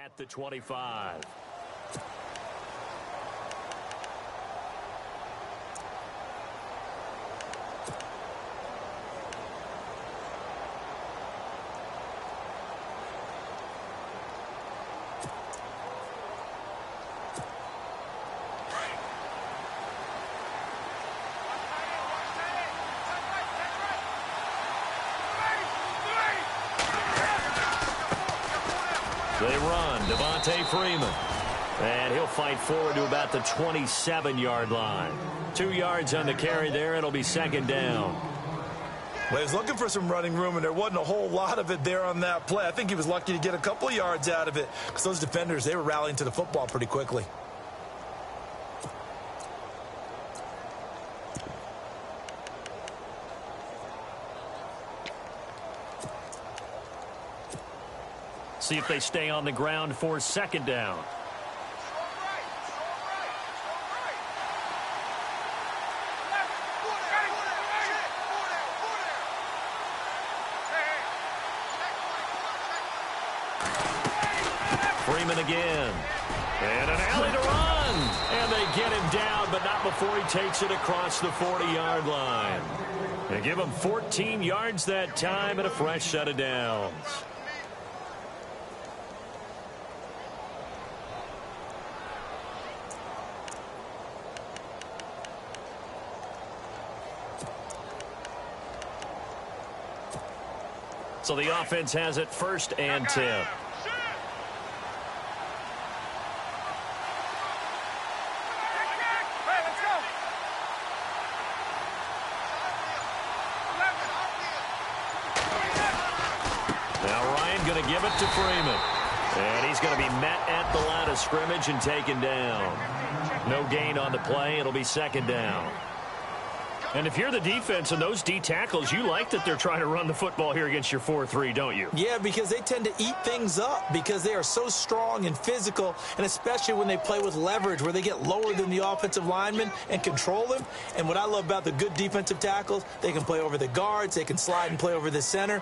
at the 25. They run, Devontae Freeman. And he'll fight forward to about the 27-yard line. 2 yards on the carry there. It'll be second down. Well, he was looking for some running room, and there wasn't a whole lot of it there on that play. I think he was lucky to get a couple of yards out of it because those defenders, they were rallying to the football pretty quickly. See if they stay on the ground for second down. Freeman again. And an alley to run. And they get him down, but not before he takes it across the 40-yard line. They give him 14 yards that time and a fresh set of downs. So the offense has it 1st and 10. Now Ryan going to give it to Freeman. And he's going to be met at the line of scrimmage and taken down. No gain on the play. It'll be second down. And if you're the defense and those D tackles, you like that they're trying to run the football here against your 4-3, don't you? Yeah, because they tend to eat things up because they are so strong and physical, and especially when they play with leverage where they get lower than the offensive linemen and control them. And what I love about the good defensive tackles, they can play over the guards, they can slide and play over the center.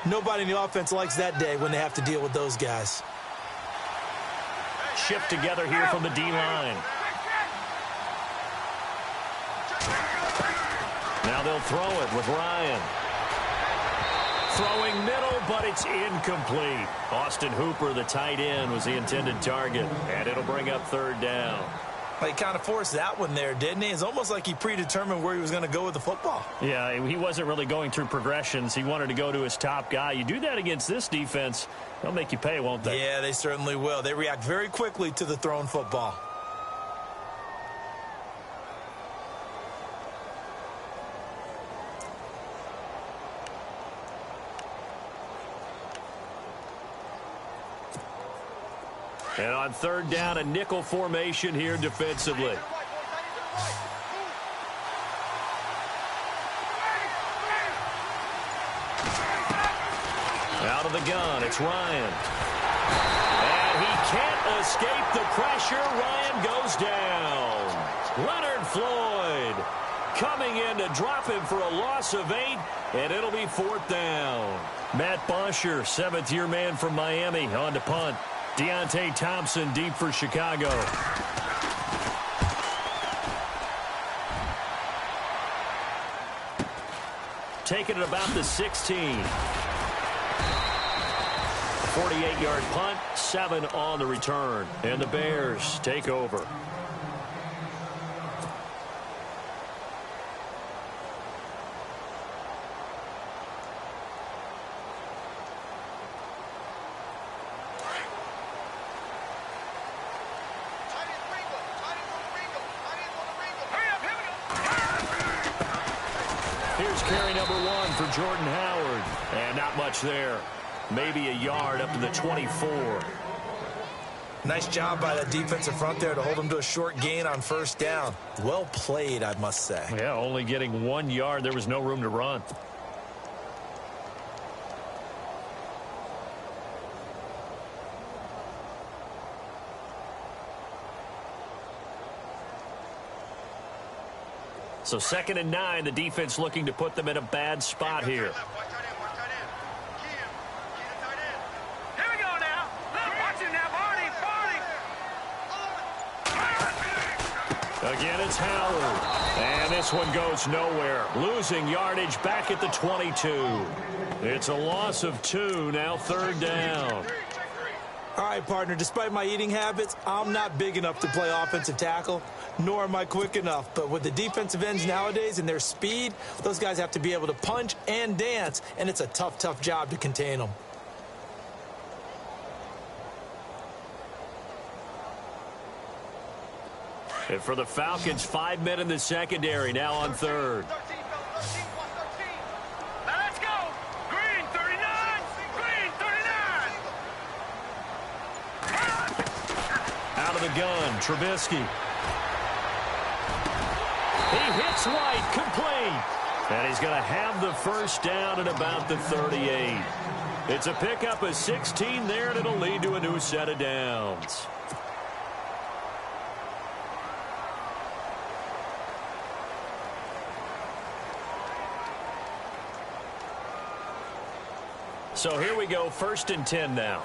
Nobody in the offense likes that day when they have to deal with those guys. Shift together here from the D-line. Now they'll throw it with Ryan. Throwing middle, but it's incomplete. Austin Hooper, the tight end, was the intended target, and it'll bring up 3rd down. He kind of forced that one there, didn't he? It's almost like he predetermined where he was going to go with the football. Yeah, he wasn't really going through progressions. He wanted to go to his top guy. You do that against this defense, they'll make you pay, won't they? Yeah, they certainly will. They react very quickly to the thrown football. And on 3rd down, a nickel formation here defensively. Out of the gun, it's Ryan. And he can't escape the pressure. Ryan goes down. Leonard Floyd coming in to drop him for a loss of 8, and it'll be 4th down. Matt Bosher, 7th-year man from Miami, on to punt. Deontay Thompson deep for Chicago. Taking it about the 16. 48-yard punt, 7 on the return. And the Bears take over. Here's carry number 1 for Jordan Howard. And not much there. Maybe a yard up to the 24. Nice job by the defensive front there to hold them to a short gain on 1st down. Well played, I must say. Yeah, only getting 1 yard. There was no room to run. So 2nd and 9, the defense looking to put them in a bad spot here. Here we go now. Watch it now. Again, it's Howard. And this one goes nowhere. Losing yardage back at the 22. It's a loss of 2, now 3rd down. All right, partner, despite my eating habits, I'm not big enough to play offensive tackle, nor am I quick enough. But with the defensive ends nowadays and their speed, those guys have to be able to punch and dance, and it's a tough, tough job to contain them. And for the Falcons, 5 men in the secondary, now on 3rd. Let's go! Green 39! Green 39! Out of the gun, Trubisky. He hits White, complete. And he's going to have the 1st down at about the 38. It's a pickup of 16 there, and it'll lead to a new set of downs. So here we go, 1st and 10 now.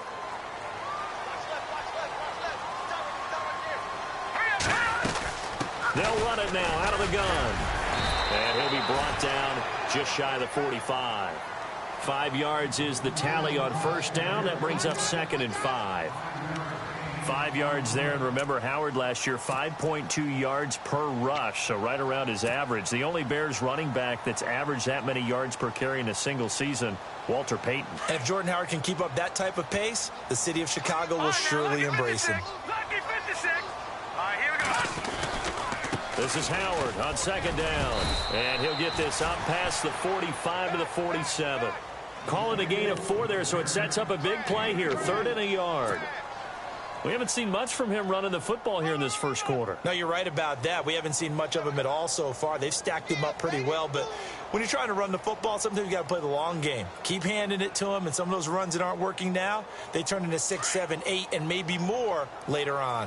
They'll run it now out of the gun. And he'll be brought down just shy of the 45. 5 yards is the tally on 1st down. That brings up 2nd and 5. 5 yards there, and remember Howard last year, 5.2 yards per rush, so right around his average. The only Bears running back that's averaged that many yards per carry in a single season, Walter Payton. And if Jordan Howard can keep up that type of pace, the city of Chicago will surely embrace him. Lucky 56. All right, here we go. This is Howard on 2nd down, and he'll get this up past the 45 to the 47. Call it a gain of 4 there, so it sets up a big play here, 3rd and a yard. We haven't seen much from him running the football here in this 1st quarter. No, you're right about that. We haven't seen much of him at all so far. They've stacked him up pretty well, but when you're trying to run the football, sometimes you got to play the long game. Keep handing it to him, and some of those runs that aren't working now, they turn into 6, 7, 8, and maybe more later on.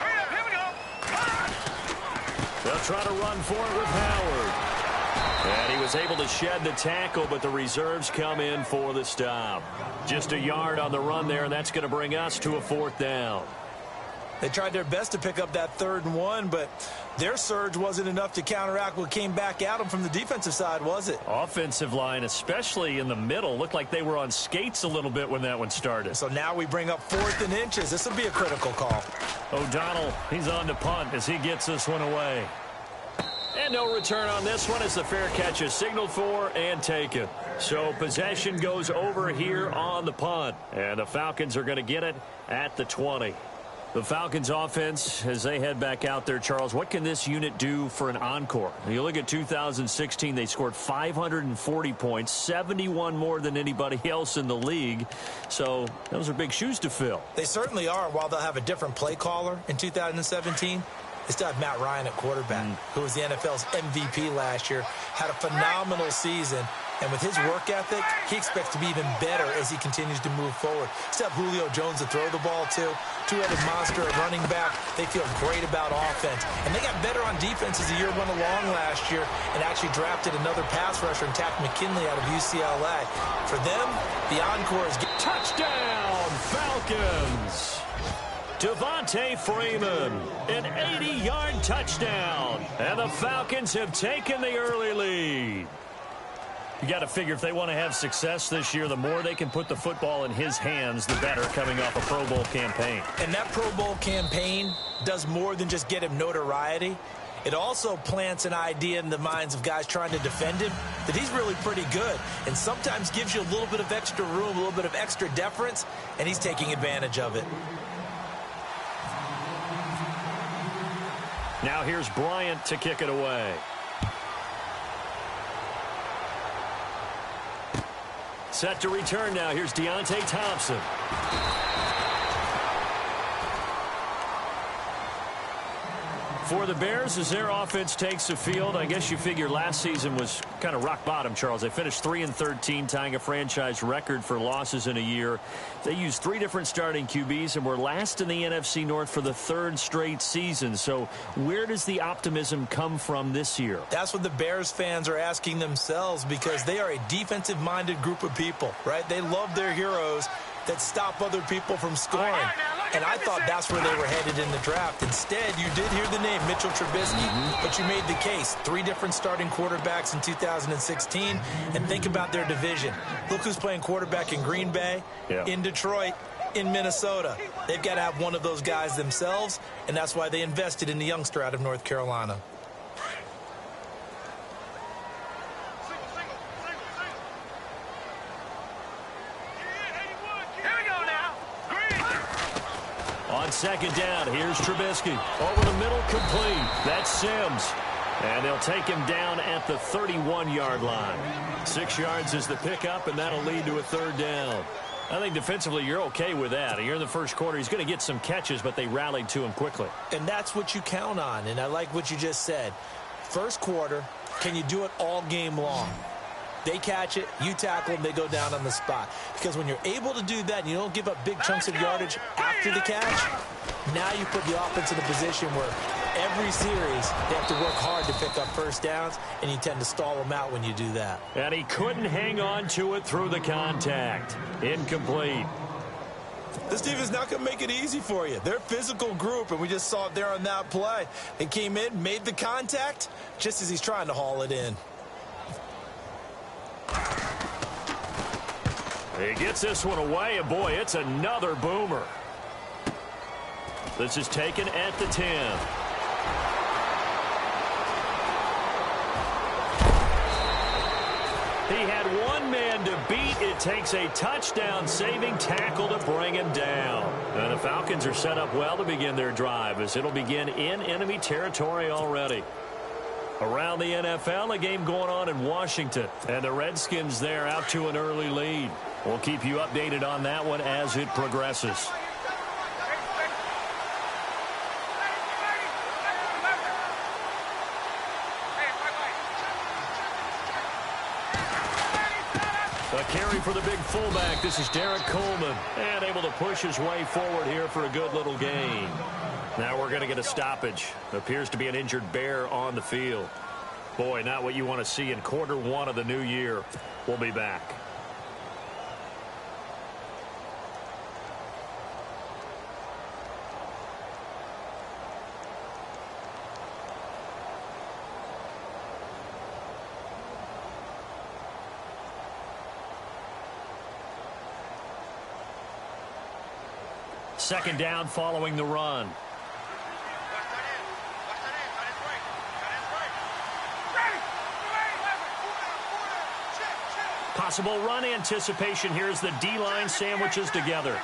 Here we go. They'll try to run for it with Howard. And he was able to shed the tackle, but the reserves come in for the stop. Just a yard on the run there, and that's going to bring us to a 4th down. They tried their best to pick up that 3rd and 1, but their surge wasn't enough to counteract what came back at them from the defensive side, was it? Offensive line, especially in the middle, looked like they were on skates a little bit when that one started. So now we bring up 4th and inches. This will be a critical call. O'Donnell, he's on to punt as he gets this one away. And no return on this one as the fair catch is signaled for and taken. So possession goes over here on the punt. And the Falcons are going to get it at the 20. The Falcons offense, as they head back out there, Charles, what can this unit do for an encore? You look at 2016, they scored 540 points, 71 more than anybody else in the league. So those are big shoes to fill. They certainly are. While they'll have a different play caller in 2017, they still have Matt Ryan at quarterback, who was the NFL's MVP last year, had a phenomenal season. And with his work ethic, he expects to be even better as he continues to move forward. Still have Julio Jones to throw the ball to. Two-headed monster at running back. They feel great about offense. And they got better on defense as the year went along last year and actually drafted another pass rusher in Takk McKinley out of UCLA. For them, the encore is... Touchdown, Falcons! Devontae Freeman, an 80-yard touchdown. And the Falcons have taken the early lead. You got to figure if they want to have success this year, the more they can put the football in his hands, the better, coming off a Pro Bowl campaign. And that Pro Bowl campaign does more than just get him notoriety. It also plants an idea in the minds of guys trying to defend him that he's really pretty good and sometimes gives you a little bit of extra room, a little bit of extra deference, and he's taking advantage of it. Now here's Bryant to kick it away. Set to return now. Here's Deontay Thompson. For the Bears, as their offense takes the field, I guess you figure last season was kind of rock bottom, Charles. They finished 3-13, tying a franchise record for losses in a year. They used 3 different starting QBs and were last in the NFC North for the 3rd straight season. So where does the optimism come from this year? That's what the Bears fans are asking themselves, because they are a defensive-minded group of people, right? They love their heroes that stop other people from scoring. and I thought that's where they were headed in the draft. Instead, you did hear the name Mitchell Trubisky, but you made the case. 3 different starting quarterbacks in 2016, and think about their division. Look who's playing quarterback in Green Bay, in Detroit, in Minnesota. They've got to have one of those guys themselves, and that's why they invested in the youngster out of North Carolina. On second down, here's Trubisky. Over the middle, complete. That's Sims. And they'll take him down at the 31-yard line. 6 yards is the pickup, and that'll lead to a 3rd down. I think defensively you're okay with that. You're in the first quarter. He's going to get some catches, but they rallied to him quickly. And that's what you count on, and I like what you just said. First quarter, can you do it all game long? They catch it, you tackle them, they go down on the spot. Because when you're able to do that and you don't give up big chunks of yardage after the catch, now you put the offense in a position where every series they have to work hard to pick up first downs, and you tend to stall them out when you do that. And he couldn't hang on to it through the contact. Incomplete. This team is not going to make it easy for you. They're a physical group, and we just saw it there on that play. They came in, made the contact, just as he's trying to haul it in. He gets this one away, and boy, it's another boomer. This is taken at the 10. He had one man to beat. It takes a touchdown-saving tackle to bring him down. And the Falcons are set up well to begin their drive, as it'll begin in enemy territory already. Around the NFL, a game going on in Washington, and the Redskins there out to an early lead. We'll keep you updated on that one as it progresses. A carry for the big fullback. This is Derek Coleman, and able to push his way forward here for a good little gain. Now we're going to get a stoppage. Appears to be an injured Bear on the field. Boy, not what you want to see in quarter 1 of the new year. We'll be back. Second down following the run. Possible run anticipation. Here's the D-line sandwiches together.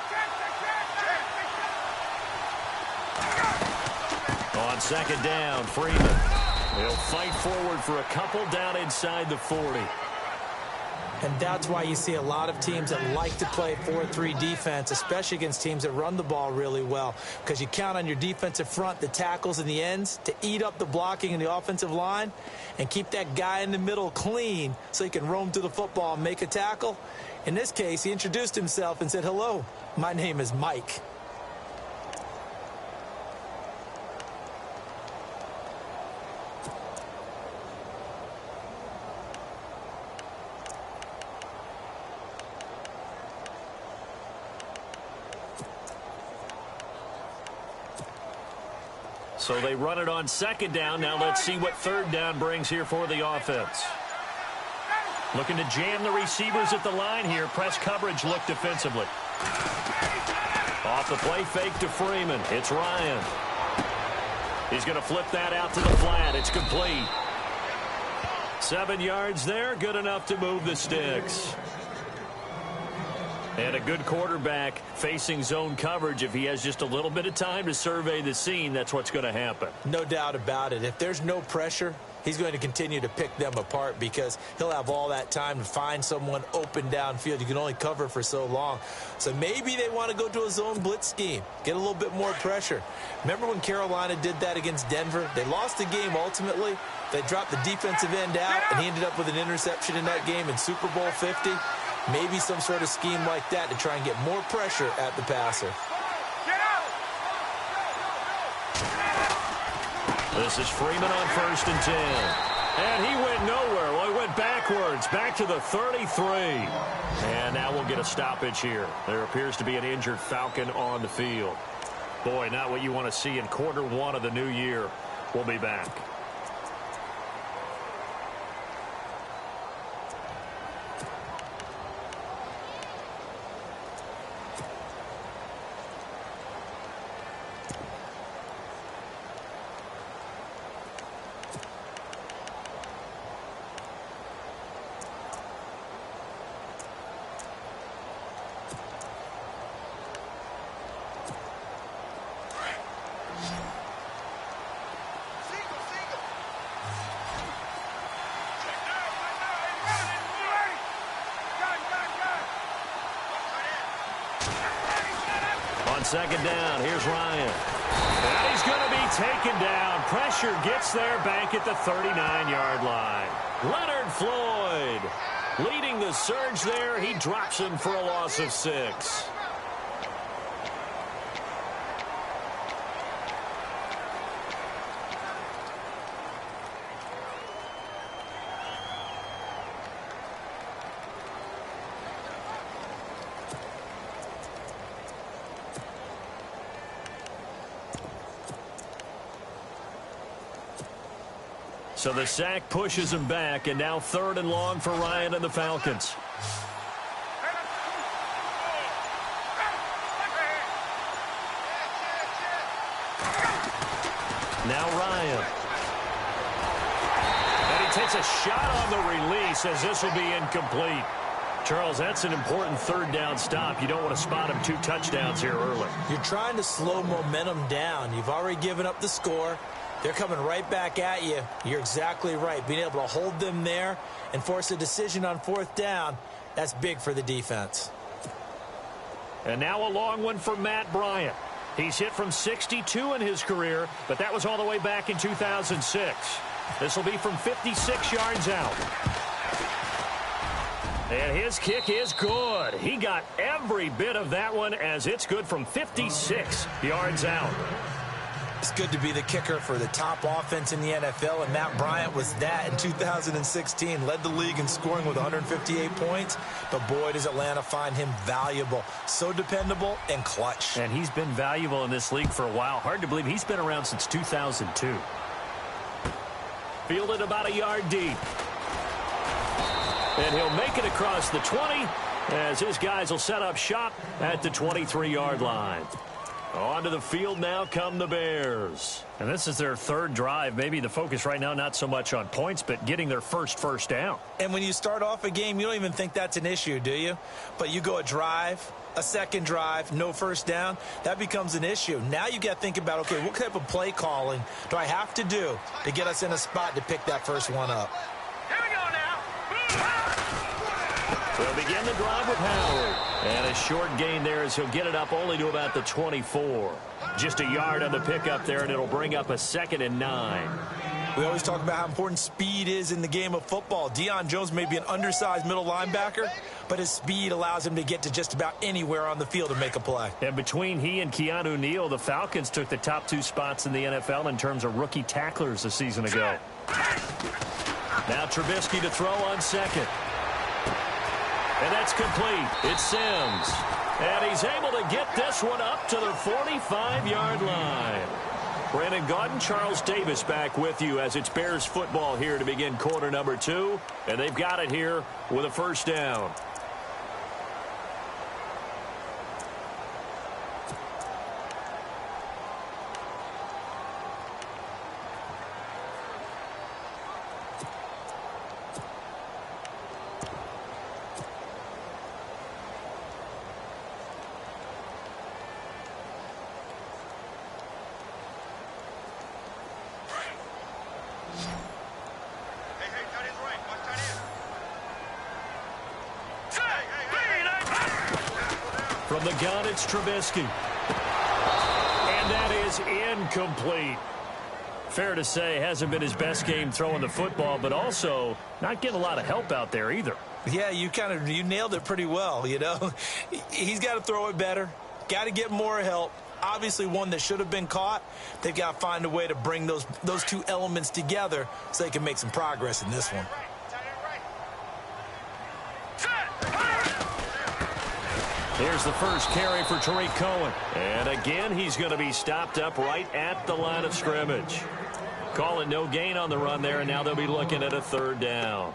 On second down, Freeman. He'll fight forward for a couple down inside the 40. And that's why you see a lot of teams that like to play 4-3 defense, especially against teams that run the ball really well, because you count on your defensive front, the tackles and the ends, to eat up the blocking in the offensive line and keep that guy in the middle clean so he can roam to the football and make a tackle. In this case, he introduced himself and said, "Hello, my name is Mike." So they run it on second down. Now let's see what third down brings here for the offense. Looking to jam the receivers at the line here. Press coverage look defensively. Off the play fake to Freeman. It's Ryan. He's going to flip that out to the flat. It's complete. 7 yards there. Good enough to move the sticks. And a good quarterback facing zone coverage. If he has just a little bit of time to survey the scene, that's what's going to happen. No doubt about it. If there's no pressure, he's going to continue to pick them apart because he'll have all that time to find someone open downfield. You can only cover for so long. So maybe they want to go to a zone blitz scheme, get a little bit more pressure. Remember when Carolina did that against Denver? They lost the game ultimately. They dropped the defensive end out, and he ended up with an interception in that game in Super Bowl 50. Maybe some sort of scheme like that to try and get more pressure at the passer. This is Freeman on 1st and 10. And he went nowhere. Well, he went backwards, back to the 33. And now we'll get a stoppage here. There appears to be an injured Falcon on the field. Boy, not what you want to see in quarter one of the new year. We'll be back. Second down, here's Ryan. And he's going to be taken down. Pressure gets there back at the 39-yard line. Leonard Floyd leading the surge there. He drops him for a loss of 6. So the sack pushes him back, and now 3rd and long for Ryan and the Falcons. Now Ryan. And he takes a shot on the release as this will be incomplete. Charles, that's an important 3rd down stop. You don't want to spot him 2 touchdowns here early. You're trying to slow momentum down. You've already given up the score. They're coming right back at you. You're exactly right. Being able to hold them there and force a decision on 4th down, that's big for the defense. And now a long one for Matt Bryant. He's hit from 62 in his career, but that was all the way back in 2006. This will be from 56 yards out. And his kick is good. He got every bit of that one as it's good from 56 yards out. It's good to be the kicker for the top offense in the NFL, and Matt Bryant was that in 2016. Led the league in scoring with 158 points, but boy, does Atlanta find him valuable. So dependable and clutch. And he's been valuable in this league for a while. Hard to believe he's been around since 2002. Fielded about a yard deep. And he'll make it across the 20 as his guys will set up shop at the 23-yard line. Onto the field now come the Bears. And this is their 3rd drive. Maybe the focus right now not so much on points, but getting their first down. And when you start off a game, you don't even think that's an issue, do you? But you go a drive, a 2nd drive, no 1st down, that becomes an issue. Now you got to think about, okay, what type of play calling do I have to do to get us in a spot to pick that first one up? Here we go now. They'll begin the drive with Howard. And a short gain there as he'll get it up only to about the 24. Just a yard on the pickup there, and it'll bring up a 2nd and 9. We always talk about how important speed is in the game of football. Deion Jones may be an undersized middle linebacker, but his speed allows him to get to just about anywhere on the field and make a play. And between he and Keanu Neal, the Falcons took the top 2 spots in the NFL in terms of rookie tacklers a season ago. Now Trubisky to throw on 2nd. And that's complete. It's Sims. And he's able to get this one up to the 45-yard line. Brandon Gaudin, Charles Davis back with you as it's Bears football here to begin quarter number 2. And they've got it here with a 1st down. From the gun, it's Trubisky. And that is incomplete. Fair to say, hasn't been his best game throwing the football, but also not getting a lot of help out there either. Yeah, you nailed it pretty well, you know. He's got to throw it better. Got to get more help. Obviously one that should have been caught. They've got to find a way to bring those 2 elements together so they can make some progress in this one. Here's the first carry for Tariq Cohen. And again, he's going to be stopped up right at the line of scrimmage. Call it no gain on the run there, and now they'll be looking at a third down.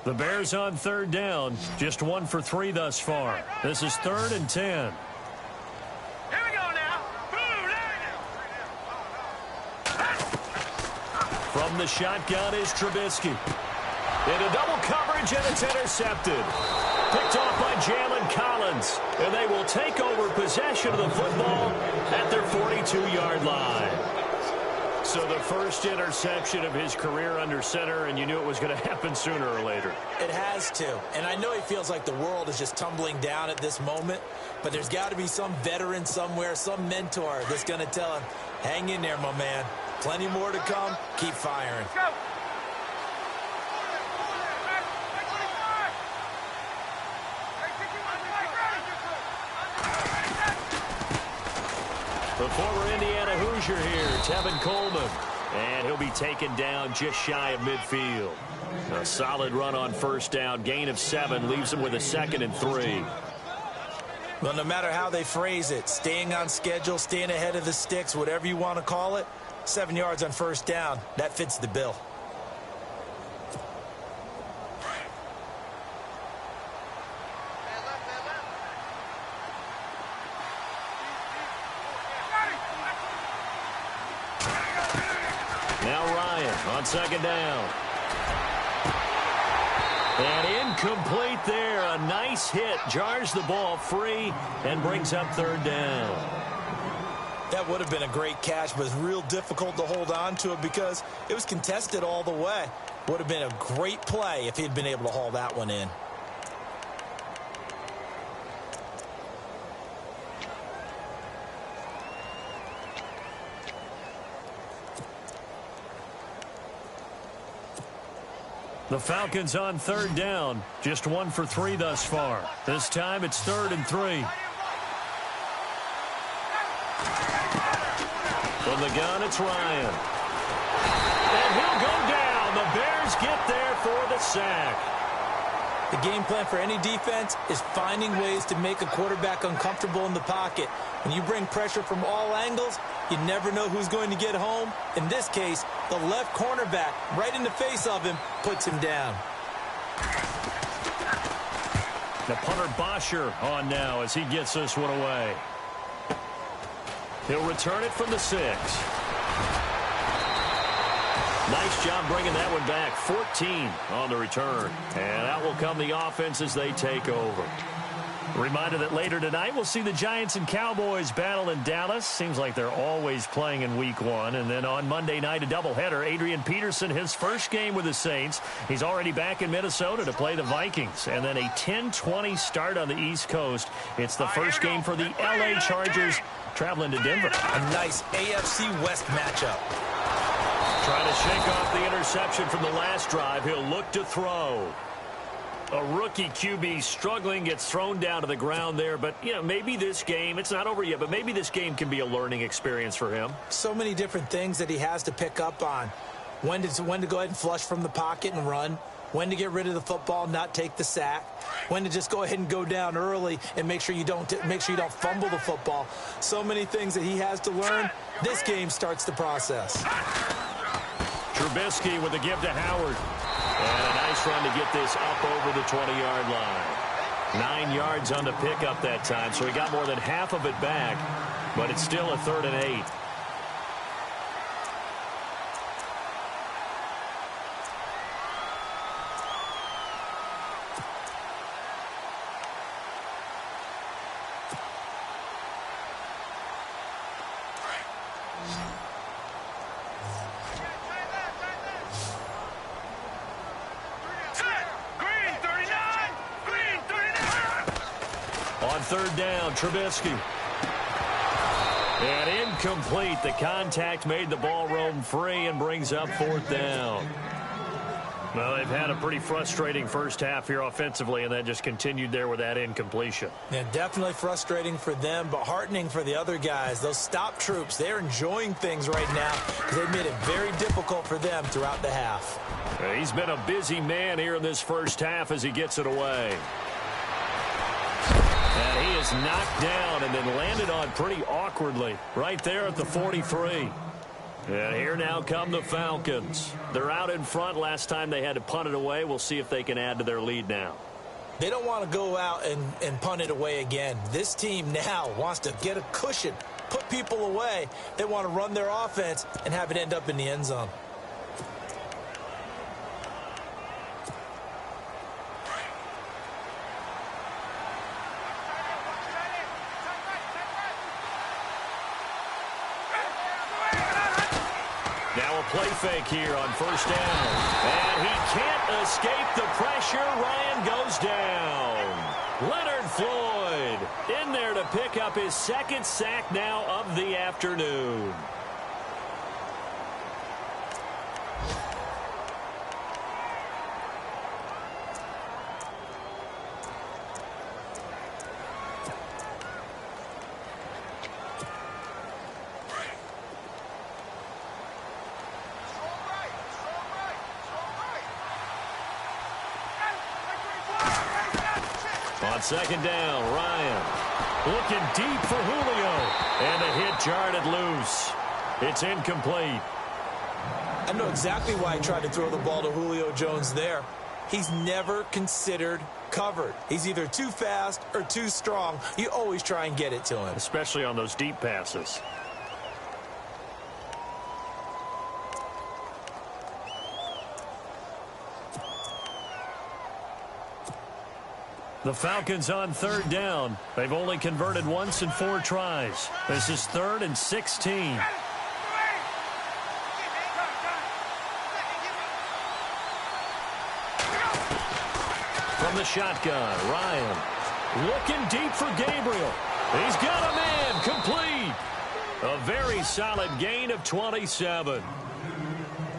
The Bears on third down, just 1 for 3 thus far. This is 3rd and 10. Here we go now. Boom, From the shotgun is Trubisky. Into double coverage, and it's intercepted. Picked off by Jalen Collins. And they will take over possession of the football at their 42-yard line. So the first interception of his career under center, and you knew it was going to happen sooner or later. It has to. And I know he feels like the world is just tumbling down at this moment, but there's got to be some veteran somewhere, some mentor that's going to tell him, hang in there, my man. Plenty more to come. Keep firing. Go. The former Indiana Hoosier here, Tevin Coleman. And he'll be taken down just shy of midfield. A solid run on first down. Gain of 7 leaves him with a 2nd and 3. Well, no matter how they phrase it, staying on schedule, staying ahead of the sticks, whatever you want to call it, 7 yards on first down, that fits the bill. Now Ryan on second down. And incomplete there. A nice hit. Jars the ball free and brings up third down. That would have been a great catch, but it's real difficult to hold on to it because it was contested all the way. Would have been a great play if he'd been able to haul that one in. The Falcons on third down. Just 1 for 3 thus far. This time it's 3rd and 3. From the gun, it's Ryan. And he'll go down. The Bears get there for the sack. The game plan for any defense is finding ways to make a quarterback uncomfortable in the pocket. When you bring pressure from all angles, you never know who's going to get home. In this case, the left cornerback, right in the face of him, puts him down. The punter Bosher on now as he gets this one away. He'll return it from the 6. Nice job bringing that one back. 14 on the return. And out will come the offense as they take over. Reminder that later tonight we'll see the Giants and Cowboys battle in Dallas. Seems like they're always playing in week 1. And then on Monday night, a doubleheader. Adrian Peterson, his first game with the Saints. He's already back in Minnesota to play the Vikings. And then a 10-20 start on the East Coast. It's the first game for the L.A. Chargers traveling to Denver. A nice AFC West matchup. Trying to shake off the interception from the last drive. He'll look to throw. A rookie QB struggling, gets thrown down to the ground there. But, you know, maybe this game, it's not over yet, but maybe this game can be a learning experience for him. So many different things that he has to pick up on. When to go ahead and flush from the pocket and run. When to get rid of the football, not take the sack. When to just go ahead and go down early and make sure you don't fumble the football. So many things that he has to learn. This game starts the process. Trubisky with a give to Howard. And a nice run to get this up over the 20-yard line. 9 yards on the pickup that time, so he got more than half of it back, but it's still a 3rd and 8. Third down, Trubisky. And incomplete. The contact made the ball roam free and brings up 4th down. Well, they've had a pretty frustrating first half here offensively, and that just continued there with that incompletion. Yeah, definitely frustrating for them, but heartening for the other guys. Those stop troops, they're enjoying things right now because they've made it very difficult for them throughout the half. He's been a busy man here in this first half as he gets it away. And he is knocked down and then landed on pretty awkwardly right there at the 43. And here now come the Falcons. They're out in front. Last time they had to punt it away. We'll see if they can add to their lead now. They don't want to go out and punt it away again. This team now wants to get a cushion, put people away. They want to run their offense and have it end up in the end zone. Play fake here on first down. And he can't escape the pressure. Ryan goes down. Leonard Floyd in there to pick up his second sack now of the afternoon. On second down, Ryan looking deep for Julio. And the hit jarred it loose. It's incomplete. I know exactly why he tried to throw the ball to Julio Jones there. He's never considered covered. He's either too fast or too strong. You always try and get it to him. Especially on those deep passes. The Falcons on third down. They've only converted once in 4 tries. This is 3rd and 16. From the shotgun, Ryan looking deep for Gabriel. He's got a man, complete. A very solid gain of 27.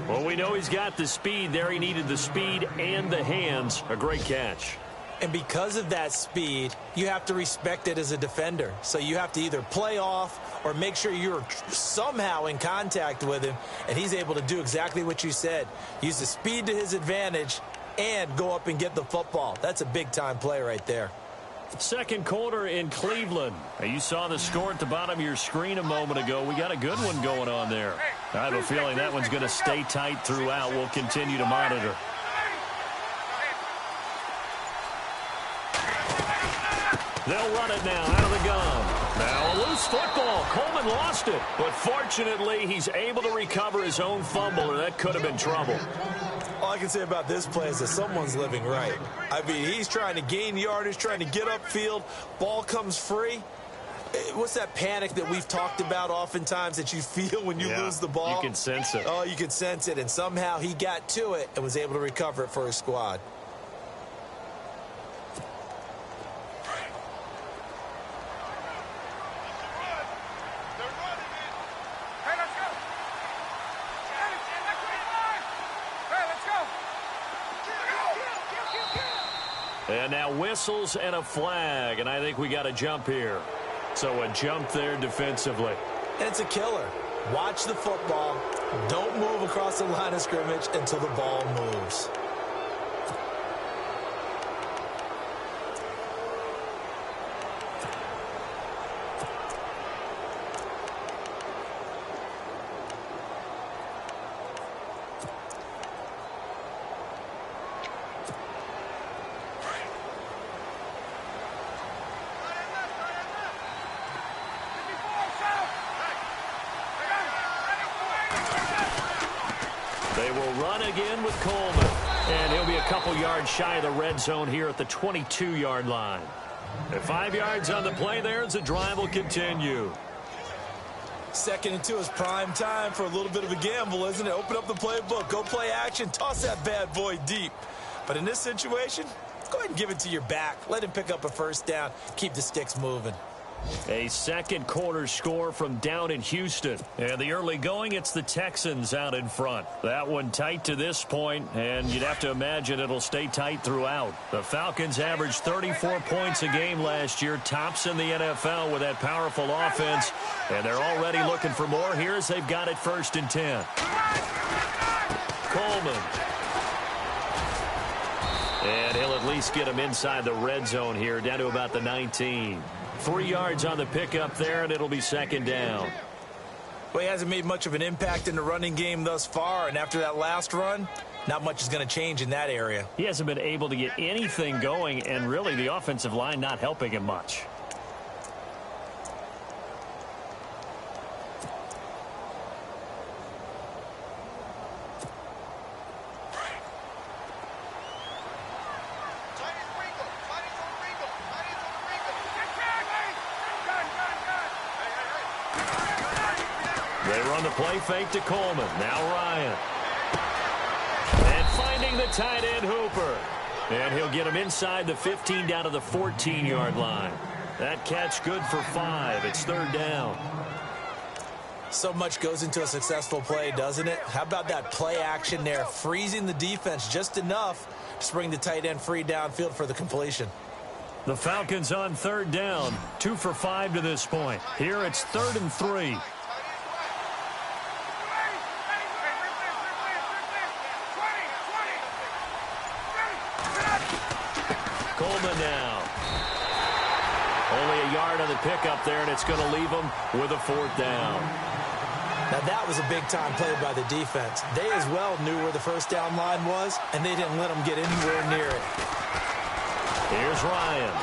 Well, we know he's got the speed there. He needed the speed and the hands. A great catch. And because of that speed, you have to respect it as a defender. So you have to either play off or make sure you're somehow in contact with him. And he's able to do exactly what you said. Use the speed to his advantage and go up and get the football. That's a big-time play right there. Second quarter in Cleveland. You saw the score at the bottom of your screen a moment ago. We got a good one going on there. I have a feeling that one's going to stay tight throughout. We'll continue to monitor. They'll run it now out of the gun. Now a loose football. Coleman lost it. But fortunately, he's able to recover his own fumble, or that could have been trouble. All I can say about this play is that someone's living right. I mean, he's trying to gain yardage, trying to get upfield. Ball comes free. What's that panic that we've talked about oftentimes that you feel when you lose the ball? You can sense it. Oh, you can sense it. And somehow he got to it and was able to recover it for his squad. And now whistles and a flag, and I think we got a jump here. So a jump there defensively. And it's a killer. Watch the football. Don't move across the line of scrimmage until the ball moves. They will run again with Coleman. And he'll be a couple yards shy of the red zone here at the 22-yard line. At 5 yards on the play there as the drive will continue. 2nd and 2 is prime time for a little bit of a gamble, isn't it? Open up the playbook. Go play action. Toss that bad boy deep. But in this situation, go ahead and give it to your back. Let him pick up a first down. Keep the sticks moving. A second quarter score from down in Houston. And the early going, it's the Texans out in front. That one tight to this point, and you'd have to imagine it'll stay tight throughout. The Falcons averaged 34 points a game last year, tops in the NFL with that powerful offense. And they're already looking for more here as they've got it 1st and 10. Coleman. And he'll at least get him inside the red zone here, down to about the 19. 3 yards on the pickup there, and it'll be 2nd down. Well, he hasn't made much of an impact in the running game thus far, and after that last run, not much is going to change in that area. He hasn't been able to get anything going, and really the offensive line not helping him much. They run the play fake to Coleman. Now Ryan. And finding the tight end Hooper. And he'll get him inside the 15 down to the 14-yard line. That catch good for 5. It's 3rd down. So much goes into a successful play, doesn't it? How about that play action there, freezing the defense just enough to bring the tight end free downfield for the completion. The Falcons on 3rd down. 2 for 5 to this point. Here it's 3rd and 3. Coleman now. Only a yard on the pickup there, and it's going to leave him with a 4th down. Now, that was a big-time play by the defense. They as well knew where the 1st down line was, and they didn't let them get anywhere near it. Here's Ryan.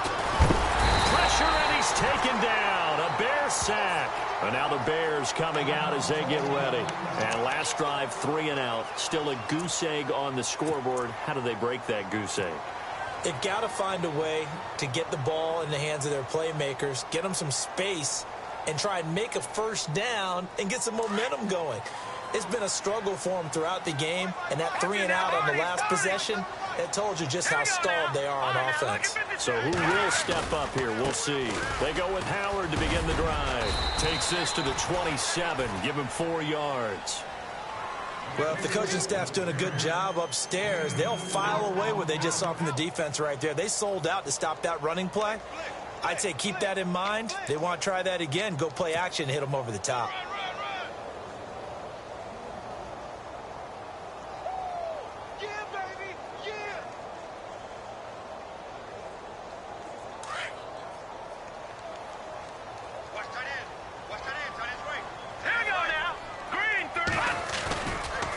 Pressure, and he's taken down. A Bear sack. And now the Bears coming out as they get ready. And last drive, 3 and out. Still a goose egg on the scoreboard. How do they break that goose egg? They've got to find a way to get the ball in the hands of their playmakers, get them some space, and try and make a 1st down and get some momentum going. It's been a struggle for them throughout the game, and that 3 and out on the last possession, it told you just how stalled they are on offense. So who will step up here? We'll see. They go with Howard to begin the drive. Takes this to the 27. Give him 4 yards. Well, if the coaching staff's doing a good job upstairs, they'll file away what they just saw from the defense right there. They sold out to stop that running play. I'd say keep that in mind. They want to try that again. Go play action, hit them over the top.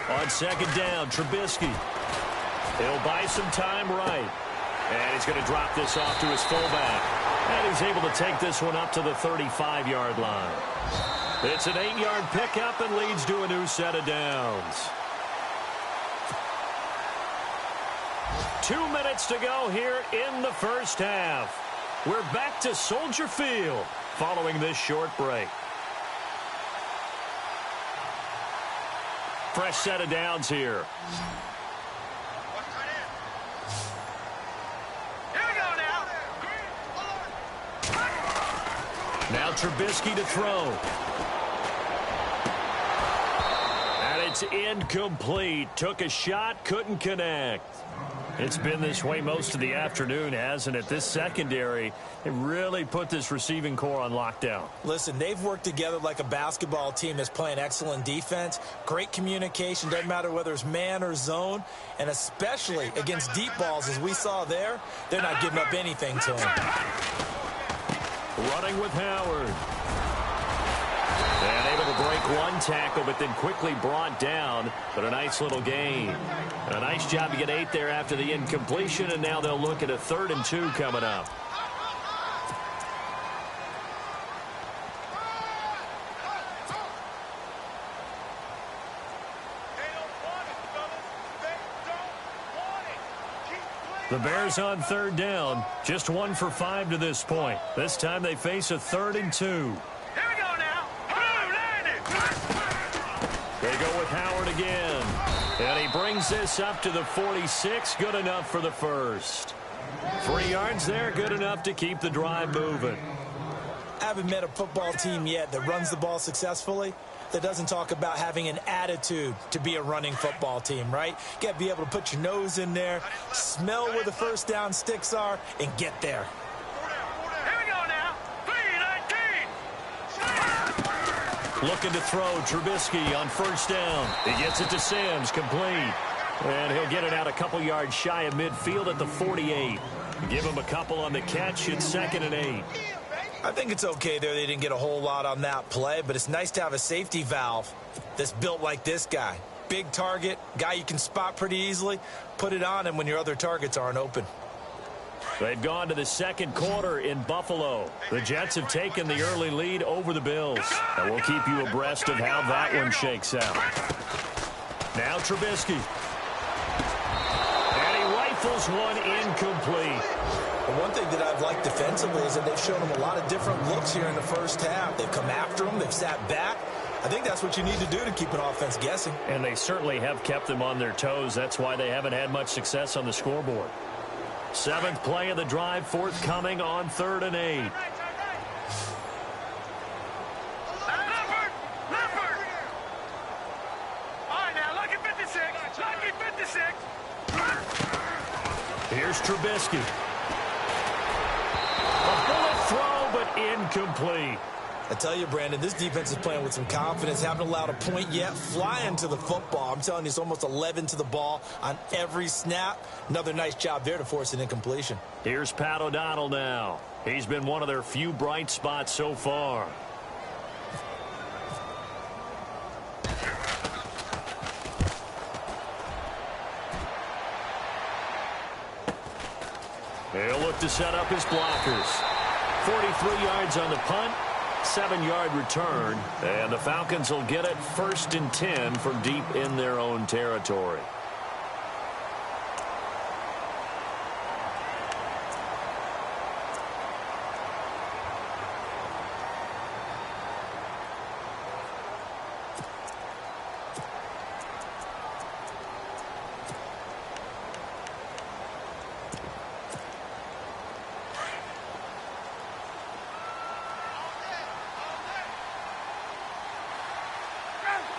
On 2nd down, Trubisky. He'll buy some time right. And he's going to drop this off to his fullback. And he's able to take this one up to the 35-yard line. It's an 8-yard pickup and leads to a new set of downs. 2 minutes to go here in the 1st half. We're back to Soldier Field following this short break. Fresh set of downs here. Now Trubisky to throw. And it's incomplete. Took a shot, couldn't connect. It's been this way most of the afternoon, hasn't it? This secondary, it really put this receiving core on lockdown. Listen, they've worked together like a basketball team that's playing excellent defense. Great communication, doesn't matter whether it's man or zone. And especially against deep balls, as we saw there, they're not giving up anything to them. Running with Howard. And able to break one tackle, but then quickly brought down. But a nice little gain. A nice job to get 8 there after the incompletion, and now they'll look at a 3rd and 2 coming up. The Bears on 3rd down. Just 1 for 5 to this point. This time they face a 3rd and 2. Here we go now. They go with Howard again. And he brings this up to the 46. Good enough for the first. 3 yards there. Good enough to keep the drive moving. haven't met a football team yet that runs the ball successfully that doesn't talk about having an attitude to be a running football team, right? You got to be able to put your nose in there, smell where the first down sticks are, and get there. Here we go now. 3-19. Looking to throw, Trubisky on first down. He gets it to Sims, complete. And he'll get it out a couple yards shy of midfield at the 48. Give him a couple on the catch. It's 2nd and 8. I think it's okay there. They didn't get a whole lot on that play, but it's nice to have a safety valve that's built like this guy. Big target, guy you can spot pretty easily. Put it on him when your other targets aren't open. They've gone to the second quarter in Buffalo. The Jets have taken the early lead over the Bills. And we'll keep you abreast of how that one shakes out. Now Trubisky. And he rifles one incomplete. The one thing that I've liked defensively is that they've shown them a lot of different looks here in the first half. They've come after them. They've sat back. I think that's what you need to do to keep an offense guessing. And they certainly have kept them on their toes. That's why they haven't had much success on the scoreboard. 7th play of the drive, forthcoming on 3rd and 8. Leopard. All right, now, lucky 56. Lucky 56. Here's Trubisky. A bullet throw, but incomplete. I tell you, Brandon, this defense is playing with some confidence. Haven't allowed a point yet. Flying to the football. I'm telling you, it's almost 11 to the ball on every snap. Another nice job there to force an incompletion. Here's Pat O'Donnell now. He's been one of their few bright spots so far. He'll look to set up his blockers. 43 yards on the punt. 7-yard return, and the Falcons will get it 1st and 10 from deep in their own territory.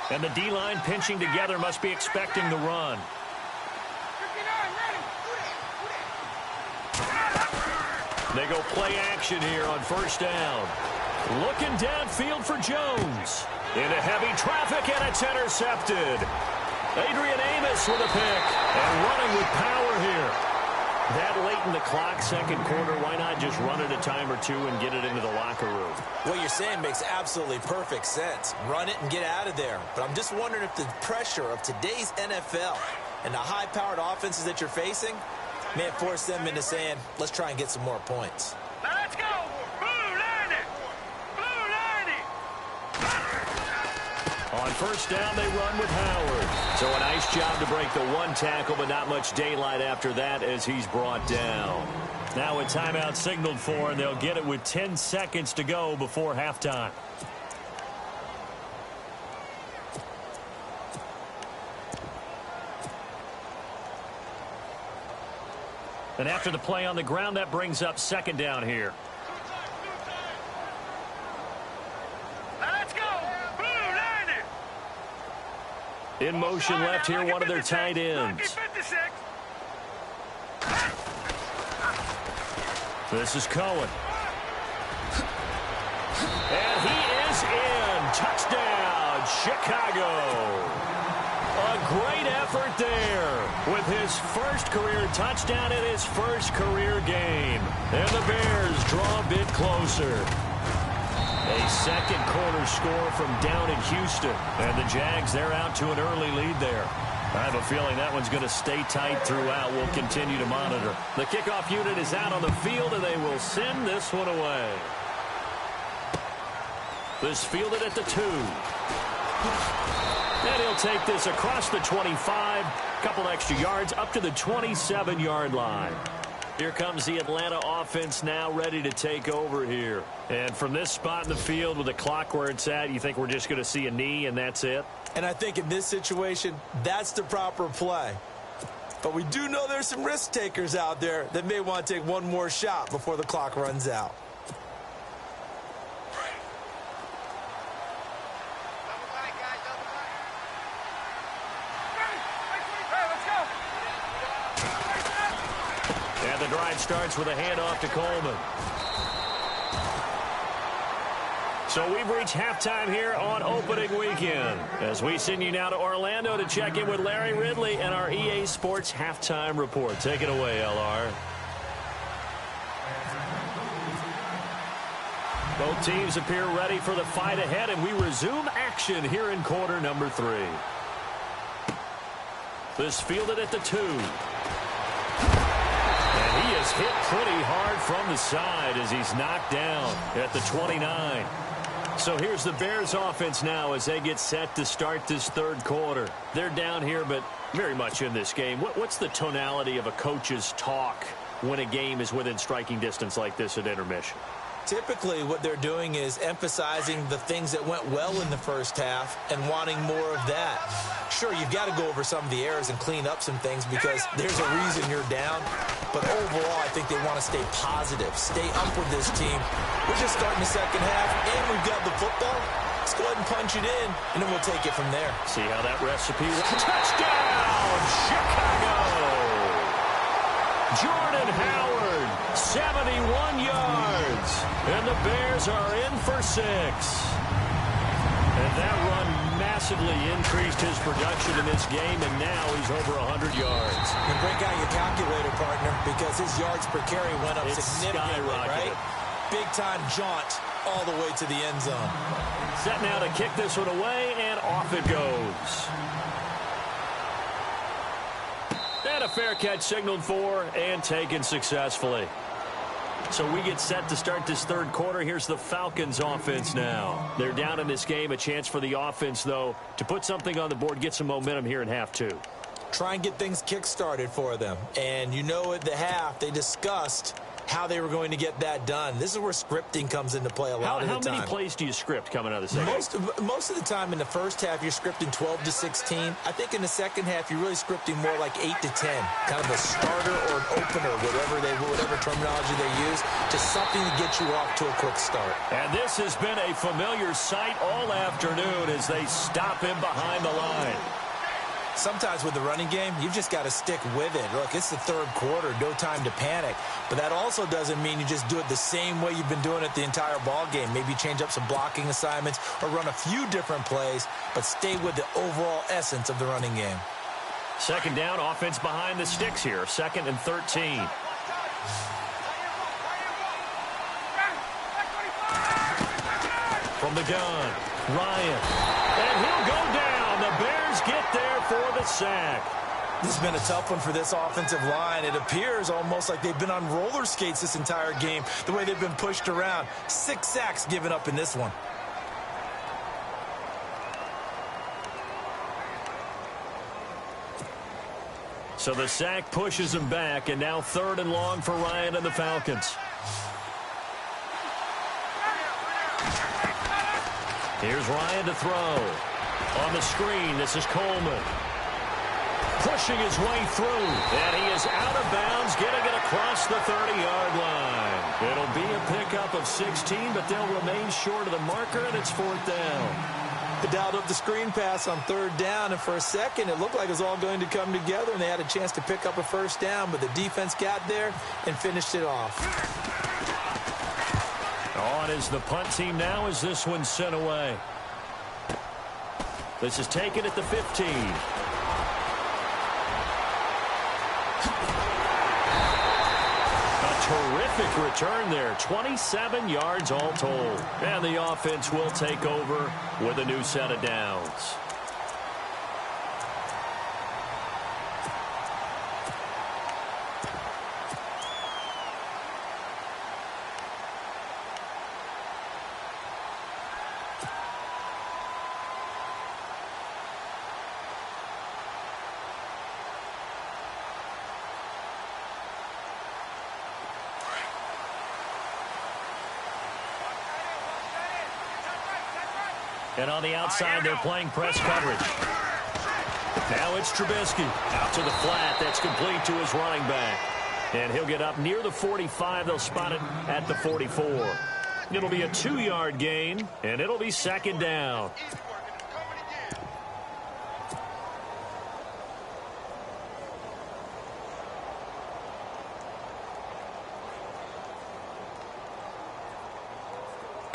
And the D-line pinching together must be expecting the run. They go play action here on first down. Looking downfield for Jones. Into heavy traffic, and it's intercepted. Adrian Amos with a pick. And running with power here. That late in the clock, second quarter, why not just run it a time or two and get it into the locker room? What you're saying makes absolutely perfect sense. Run it and get out of there. But I'm just wondering if the pressure of today's NFL and the high-powered offenses that you're facing may force them into saying, let's try and get some more points. Now let's go. Blue 90. Blue 90. On first down, they run with Howard. So a nice job to break the one tackle, but not much daylight after that as he's brought down. Now a timeout signaled for, and they'll get it with 10 seconds to go before halftime. And after the play on the ground, that brings up 2nd down here. Let's go. Blue 90. In motion left here, one of their tight ends. This is Cohen. And he is in. Touchdown, Chicago. A great effort there with his first career touchdown in his first career game. And the Bears draw a bit closer. A second quarter score from down in Houston. And the Jags, they're out to an early lead there. I have a feeling that one's going to stay tight throughout. We'll continue to monitor. The kickoff unit is out on the field, and they will send this one away. This fielded at the 2. And he'll take this across the 25. Couple extra yards up to the 27-yard line. Here comes the Atlanta offense now ready to take over here. And from this spot in the field with the clock where it's at, you think we're just going to see a knee and that's it? And I think in this situation, that's the proper play. But we do know there's some risk takers out there that may want to take one more shot before the clock runs out. And the drive starts with a handoff to Coleman. So we've reached halftime here on opening weekend. As we send you now to Orlando to check in with Larry Ridley and our EA Sports halftime report. Take it away, LR. Both teams appear ready for the fight ahead, and we resume action here in quarter number 3. This fielded at the 2. And he is hit pretty hard from the side as he's knocked down at the 29. So here's the Bears offense now as they get set to start this third quarter. They're down here, but very much in this game. What's the tonality of a coach's talk when a game is within striking distance like this at intermission? Typically, what they're doing is emphasizing the things that went well in the first half and wanting more of that. Sure, you've got to go over some of the errors and clean up some things because there's a reason you're down. But overall, I think they want to stay positive, stay up with this team. We're just starting the second half, and we've got the football. Let's go ahead and punch it in, and then we'll take it from there. See how that recipe works. Touchdown, Chicago! Jordan Howard, 71 yards. And the Bears are in for 6. And that run massively increased his production in this game, and now he's over 100 yards. And break out your calculator, partner, because his yards per carry went up significantly, right? Big-time jaunt all the way to the end zone. Set now to kick this one away, and off it goes. And a fair catch signaled for and taken successfully. So we get set to start this third quarter. Here's the Falcons offense now. They're down in this game. A chance for the offense, though, to put something on the board, get some momentum here in half 2. Try and get things kick-started for them. And you know at the half, they discussed how they were going to get that done. This is where scripting comes into play a lot of the time. How many plays do you script coming out of the second? Most of the time in the first half, you're scripting 12 to 16. I think in the second half, you're really scripting more like 8 to 10. Kind of a starter or an opener, whatever terminology they use, just something to get you off to a quick start. And this has been a familiar sight all afternoon as they stop him behind the line. Sometimes with the running game, you've just got to stick with it. Look, it's the third quarter, no time to panic. But that also doesn't mean you just do it the same way you've been doing it the entire ball game. Maybe change up some blocking assignments or run a few different plays, but stay with the overall essence of the running game. Second down, offense behind the sticks here. 2nd and 13. From the gun, Ryan. And he'll go down. The Bears get there for the sack. This has been a tough one for this offensive line. It appears almost like they've been on roller skates this entire game, the way they've been pushed around. 6 sacks given up in this one. So the sack pushes him back, and now 3rd and long for Ryan and the Falcons. Here's Ryan to throw. On the screen, this is Coleman. Pushing his way through. And he is out of bounds, getting it across the 30-yard line. It'll be a pickup of 16, but they'll remain short of the marker, and it's 4th down. They dialed up the screen pass on 3rd down, and for a second, it looked like it was all going to come together, and they had a chance to pick up a 1st down, but the defense got there and finished it off. On is the punt team now as this one's sent away. This is taken at the 15. A terrific return there. 27 yards all told. And the offense will take over with a new set of downs. And on the outside, they're playing press coverage. Now it's Trubisky. Out to the flat. That's complete to his running back. And he'll get up near the 45. They'll spot it at the 44. It'll be a 2-yard gain, and it'll be 2nd down.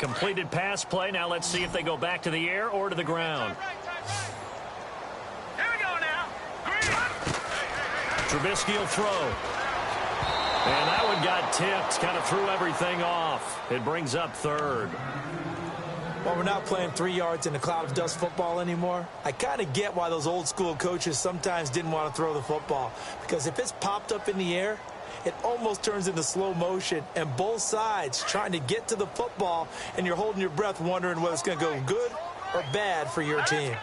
completed pass play. Now let's see if they go back to the air or to the ground. Here we go now. Trubisky will throw. And that one got tipped. Kind of threw everything off. It brings up third. Well, we're not playing 3 yards in a cloud of dust football anymore. I kind of get why those old school coaches sometimes didn't want to throw the football. Because if it's popped up in the air, it almost turns into slow motion. And both sides trying to get to the football, and you're holding your breath wondering whether it's going to go good or bad for your team.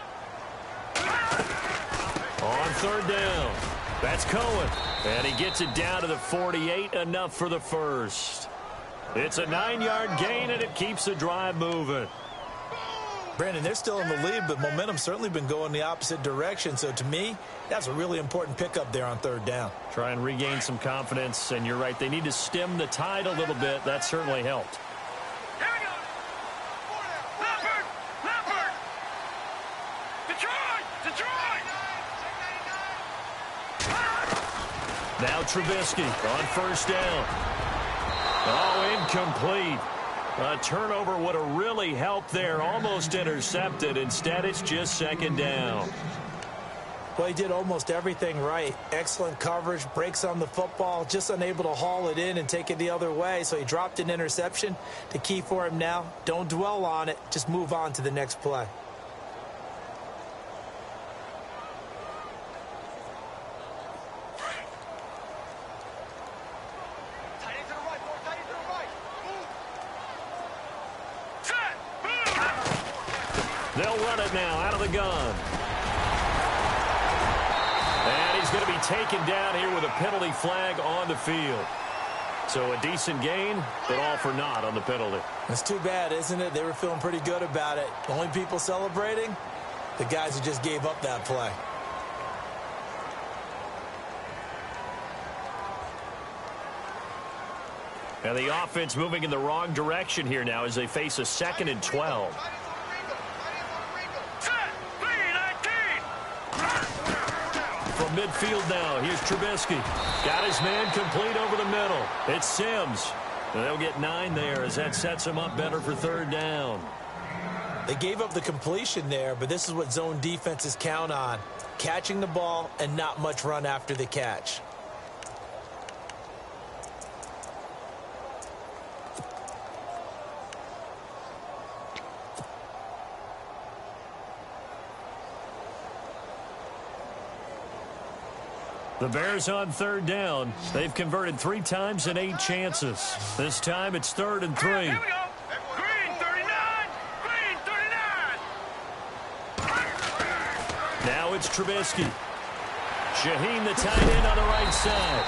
On third down. That's Cohen. And he gets it down to the 48, enough for the first. It's a 9-yard gain, and it keeps the drive moving. Brandon, they're still in the lead, but momentum's certainly been going the opposite direction. So to me, that's a really important pickup there on third down. Try and regain some confidence, and you're right. They need to stem the tide a little bit. That certainly helped. Here we go. Leopard! Leopard! Detroit! Detroit! Now Trubisky on first down. Oh, incomplete. A turnover would have really helped there. Almost intercepted. Instead, it's just second down. Well, he did almost everything right. Excellent coverage, breaks on the football, just unable to haul it in and take it the other way. So he dropped an interception. The key for him now, don't dwell on it. Just move on to the next play. They'll run it now out of the gun. And he's going to be taken down here with a penalty flag on the field. So a decent gain, but all for naught on the penalty. It's too bad, isn't it? They were feeling pretty good about it. The only people celebrating, the guys who just gave up that play. And the offense moving in the wrong direction here now as they face a 2nd and 12. From midfield now, here's Trubisky. Got his man complete over the middle. It's Sims. And they'll get 9 there as that sets him up better for third down. They gave up the completion there, but this is what zone defenses count on. Catching the ball and not much run after the catch. The Bears on third down. They've converted 3 times in 8 chances. This time it's 3rd and 3. Here we go. Green 39. Green 39. Now it's Trubisky. Shaheen, the tight end, on the right side.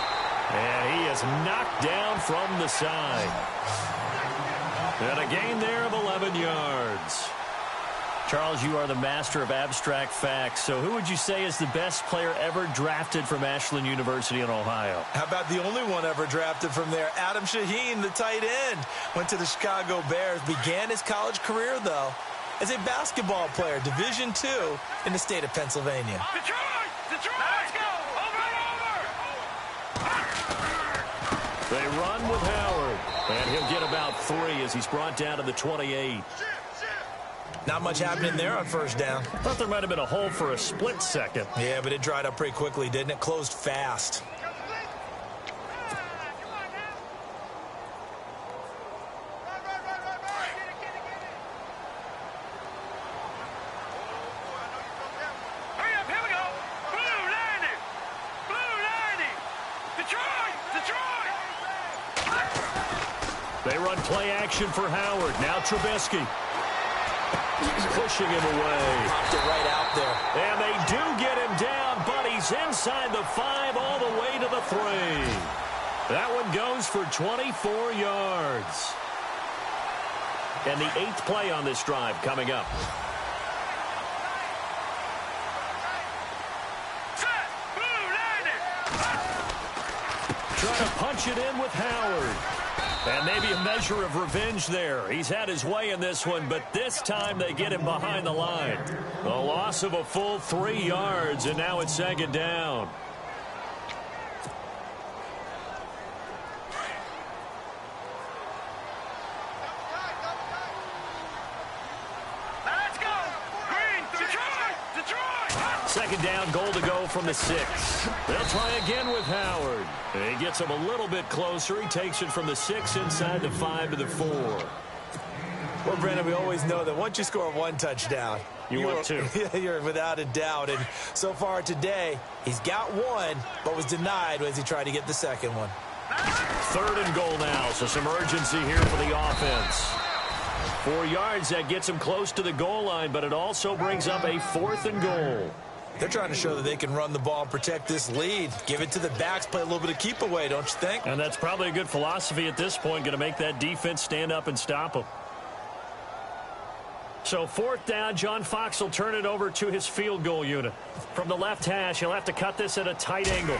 And he is knocked down from the side. And a gain there of 11 yards. Charles, you are the master of abstract facts. So who would you say is the best player ever drafted from Ashland University in Ohio? How about the only one ever drafted from there? Adam Shaheen, the tight end. Went to the Chicago Bears. Began his college career, though, as a basketball player, Division II in the state of Pennsylvania. Detroit! Detroit! Let's go! Over and over! They run with Howard. And he'll get about 3 as he's brought down to the 28. Not much happening there on first down. Thought there might have been a hole for a split second. Yeah, but it dried up pretty quickly, didn't it? Closed fast. Hurry up, here we go. Blue 90. Blue 90. Detroit! Detroit! They run play action for Howard. Now Trubisky. Pushing him away. Popped it right out there. And they do get him down, but he's inside the 5 all the way to the 3. That one goes for 24 yards. And the 8th play on this drive coming up. Set! Blue 90. Trying to punch it in with Howard. And maybe a measure of revenge there. He's had his way in this one, but this time they get him behind the line. A loss of a full 3 yards, and now it's 2nd down. Second down, goal to go from the 6. They'll try again with Howard. He gets him a little bit closer. He takes it from the 6 inside the 5 to the 4. Well, Brandon, we always know that once you score one touchdown, you're 2. You're without a doubt. And so far today, he's got one, but was denied as he tried to get the second one. Third and goal now, so some urgency here for the offense. 4 yards, that gets him close to the goal line, but it also brings up a 4th and goal. They're trying to show that they can run the ball and protect this lead. Give it to the backs, play a little bit of keep away, don't you think? And that's probably a good philosophy at this point, going to make that defense stand up and stop them. So 4th down, John Fox will turn it over to his field goal unit. From the left hash, he'll have to cut this at a tight angle.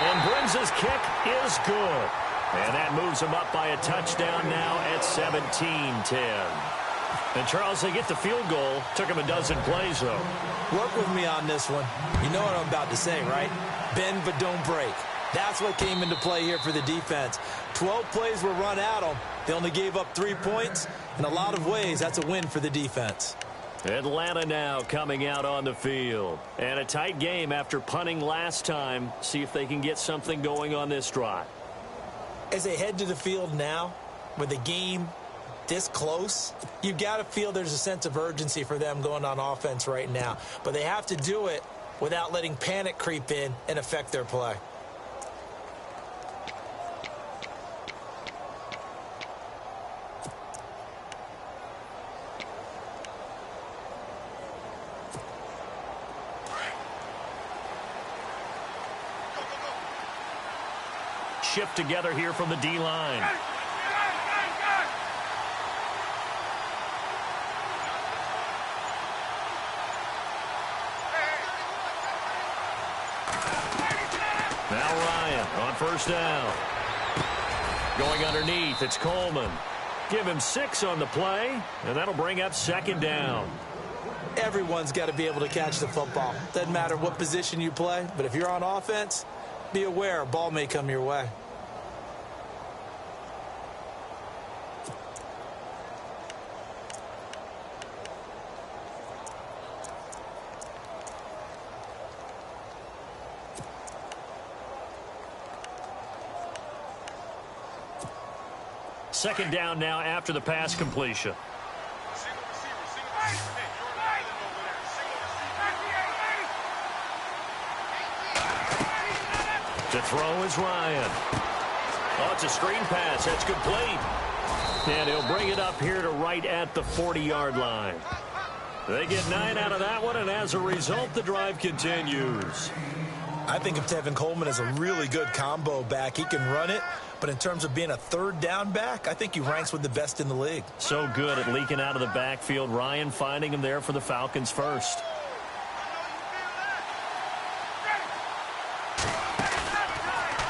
And Brim's kick is good. And that moves him up by a touchdown now at 17-10. And, Charles, they get the field goal. Took him a dozen plays, though. Work with me on this one. You know what I'm about to say, right? Bend but don't break. That's what came into play here for the defense. 12 plays were run at them. They only gave up 3 points. In a lot of ways, that's a win for the defense. Atlanta now coming out on the field. And a tight game after punting last time. See if they can get something going on this drive. As they head to the field now, with the game this close, you've got to feel there's a sense of urgency for them going on offense right now. But they have to do it without letting panic creep in and affect their play. Shift together here from the D-line. Now Ryan on first down. Going underneath, it's Coleman. Give him 6 on the play, and that'll bring up 2nd down. Everyone's got to be able to catch the football. Doesn't matter what position you play, but if you're on offense, be aware a ball may come your way. Second down now after the pass completion. To throw is Ryan. Oh, it's a screen pass. That's complete. And he'll bring it up here to right at the 40-yard line. They get 9 out of that one, and as a result, the drive continues. I think of Tevin Coleman as a really good combo back. He can run it, but in terms of being a third down back, I think he ranks with the best in the league. So good at leaking out of the backfield. Ryan finding him there for the Falcons first.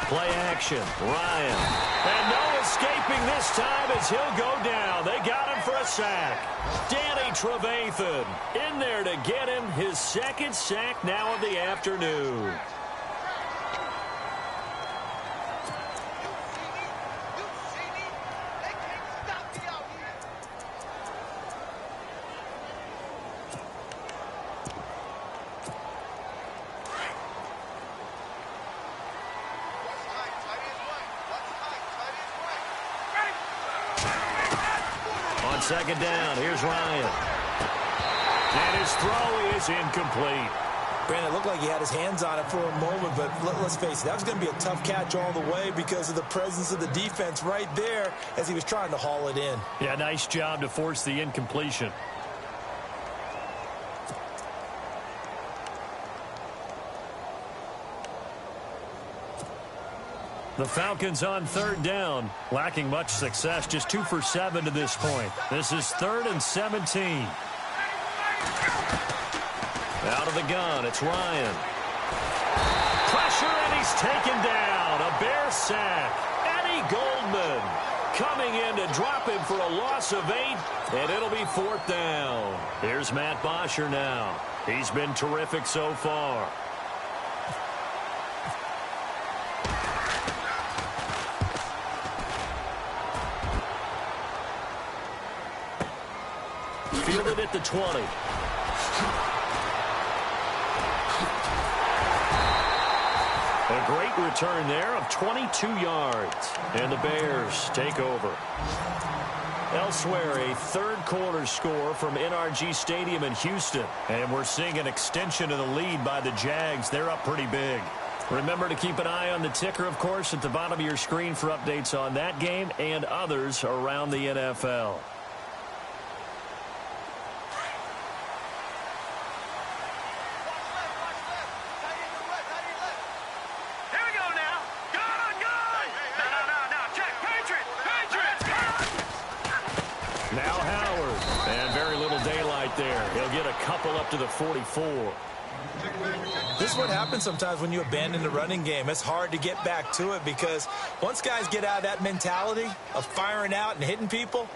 Play action. Ryan. And no escaping this time as he'll go down. They got him for a sack. Danny Trevathan in there to get him his 2nd sack now of the afternoon. Second down, here's Ryan. And his throw is incomplete. Brandon, it looked like he had his hands on it for a moment, but let's face it, that was going to be a tough catch all the way because of the presence of the defense right there as he was trying to haul it in. Yeah, nice job to force the incompletion. The Falcons on third down, lacking much success, just 2 for 7 to this point. This is 3rd and 17. Out of the gun, it's Ryan. Pressure, and he's taken down. A Bear sack. Eddie Goldman coming in to drop him for a loss of 8, and it'll be 4th down. Here's Matt Bosher now. He's been terrific so far. Fielded at the 20. great return there of 22 yards. And the Bears take over. Elsewhere, a third-quarter score from NRG Stadium in Houston. And we're seeing an extension of the lead by the Jags. They're up pretty big. Remember to keep an eye on the ticker, of course, at the bottom of your screen for updates on that game and others around the NFL. Up to the 44. This is what happens sometimes when you abandon the running game. It's hard to get back to it because once guys get out of that mentality of firing out and hitting people,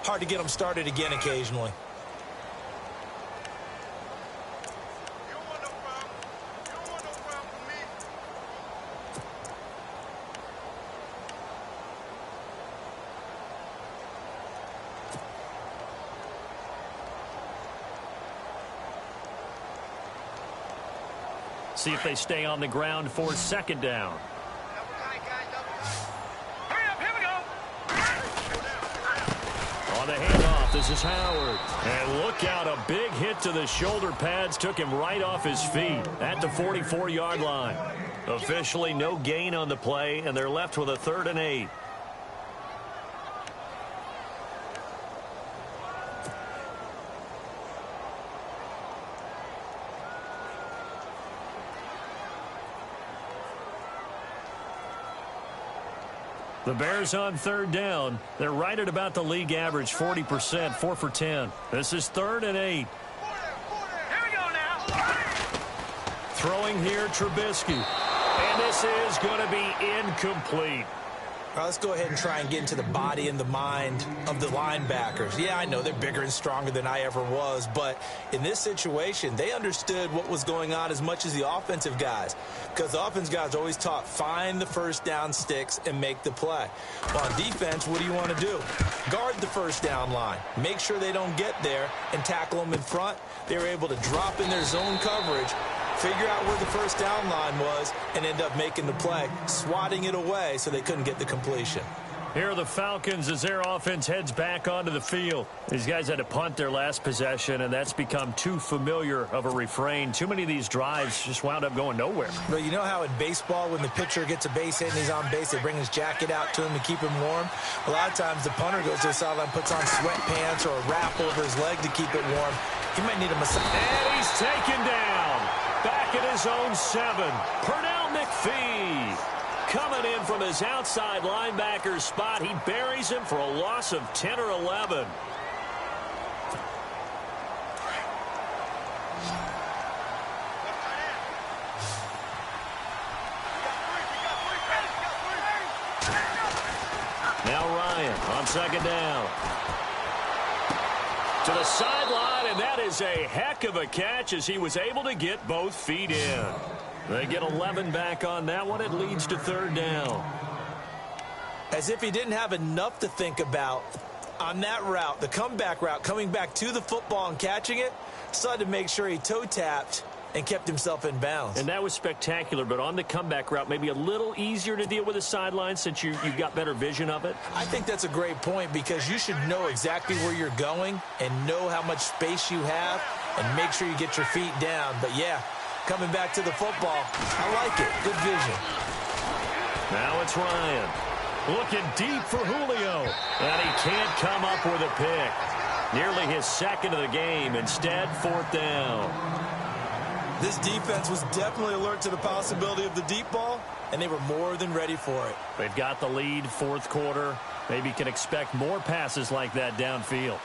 hard to get them started again occasionally. See if they stay on the ground for second down. Hurry up, here we go. On the handoff, this is Howard. And look out, a big hit to the shoulder pads took him right off his feet at the 44-yard line. Officially no gain on the play, and they're left with a 3rd and 8. The Bears on 3rd down. They're right at about the league average, 40%, 4 for 10. This is 3rd and 8. Here we go now. Throwing here, Trubisky. And this is going to be incomplete. All right, let's go ahead and try and get into the body and the mind of the linebackers. Yeah, I know they're bigger and stronger than I ever was, but in this situation, they understood what was going on as much as the offensive guys, because the offensive guys always taught find the first down sticks and make the play. Well, on defense, what do you want to do? Guard the first down line. Make sure they don't get there and tackle them in front. They were able to drop in their zone coverage, figure out where the first down line was, and end up making the play, swatting it away so they couldn't get the completion. Here are the Falcons as their offense heads back onto the field. These guys had to punt their last possession, and that's become too familiar of a refrain. Too many of these drives just wound up going nowhere. But you know how in baseball, when the pitcher gets a base hit and he's on base, they bring his jacket out to him to keep him warm? A lot of times the punter goes to the sideline, puts on sweatpants or a wrap over his leg to keep it warm. He might need a massage. And he's taken down. Back at his own 7. Pernell McPhee coming in from his outside linebacker spot. He buries him for a loss of 10 or 11. Now Ryan on second down. To the sideline, and that is a heck of a catch as he was able to get both feet in. They get 11 back on that one. It leads to 3rd down. As if he didn't have enough to think about on that route, the comeback route, coming back to the football and catching it, decided to make sure he toe-tapped and kept himself in bounds. And that was spectacular, but on the comeback route, maybe a little easier to deal with the sideline since you've got better vision of it. I think that's a great point because you should know exactly where you're going and know how much space you have and make sure you get your feet down. But, yeah, coming back to the football, I like it. Good vision. Now it's Ryan. Looking deep for Julio. And he can't come up with a pick. Nearly his 2nd of the game. Instead, 4th down. This defense was definitely alert to the possibility of the deep ball, and they were more than ready for it. They've got the lead, 4th quarter. Maybe can expect more passes like that downfield.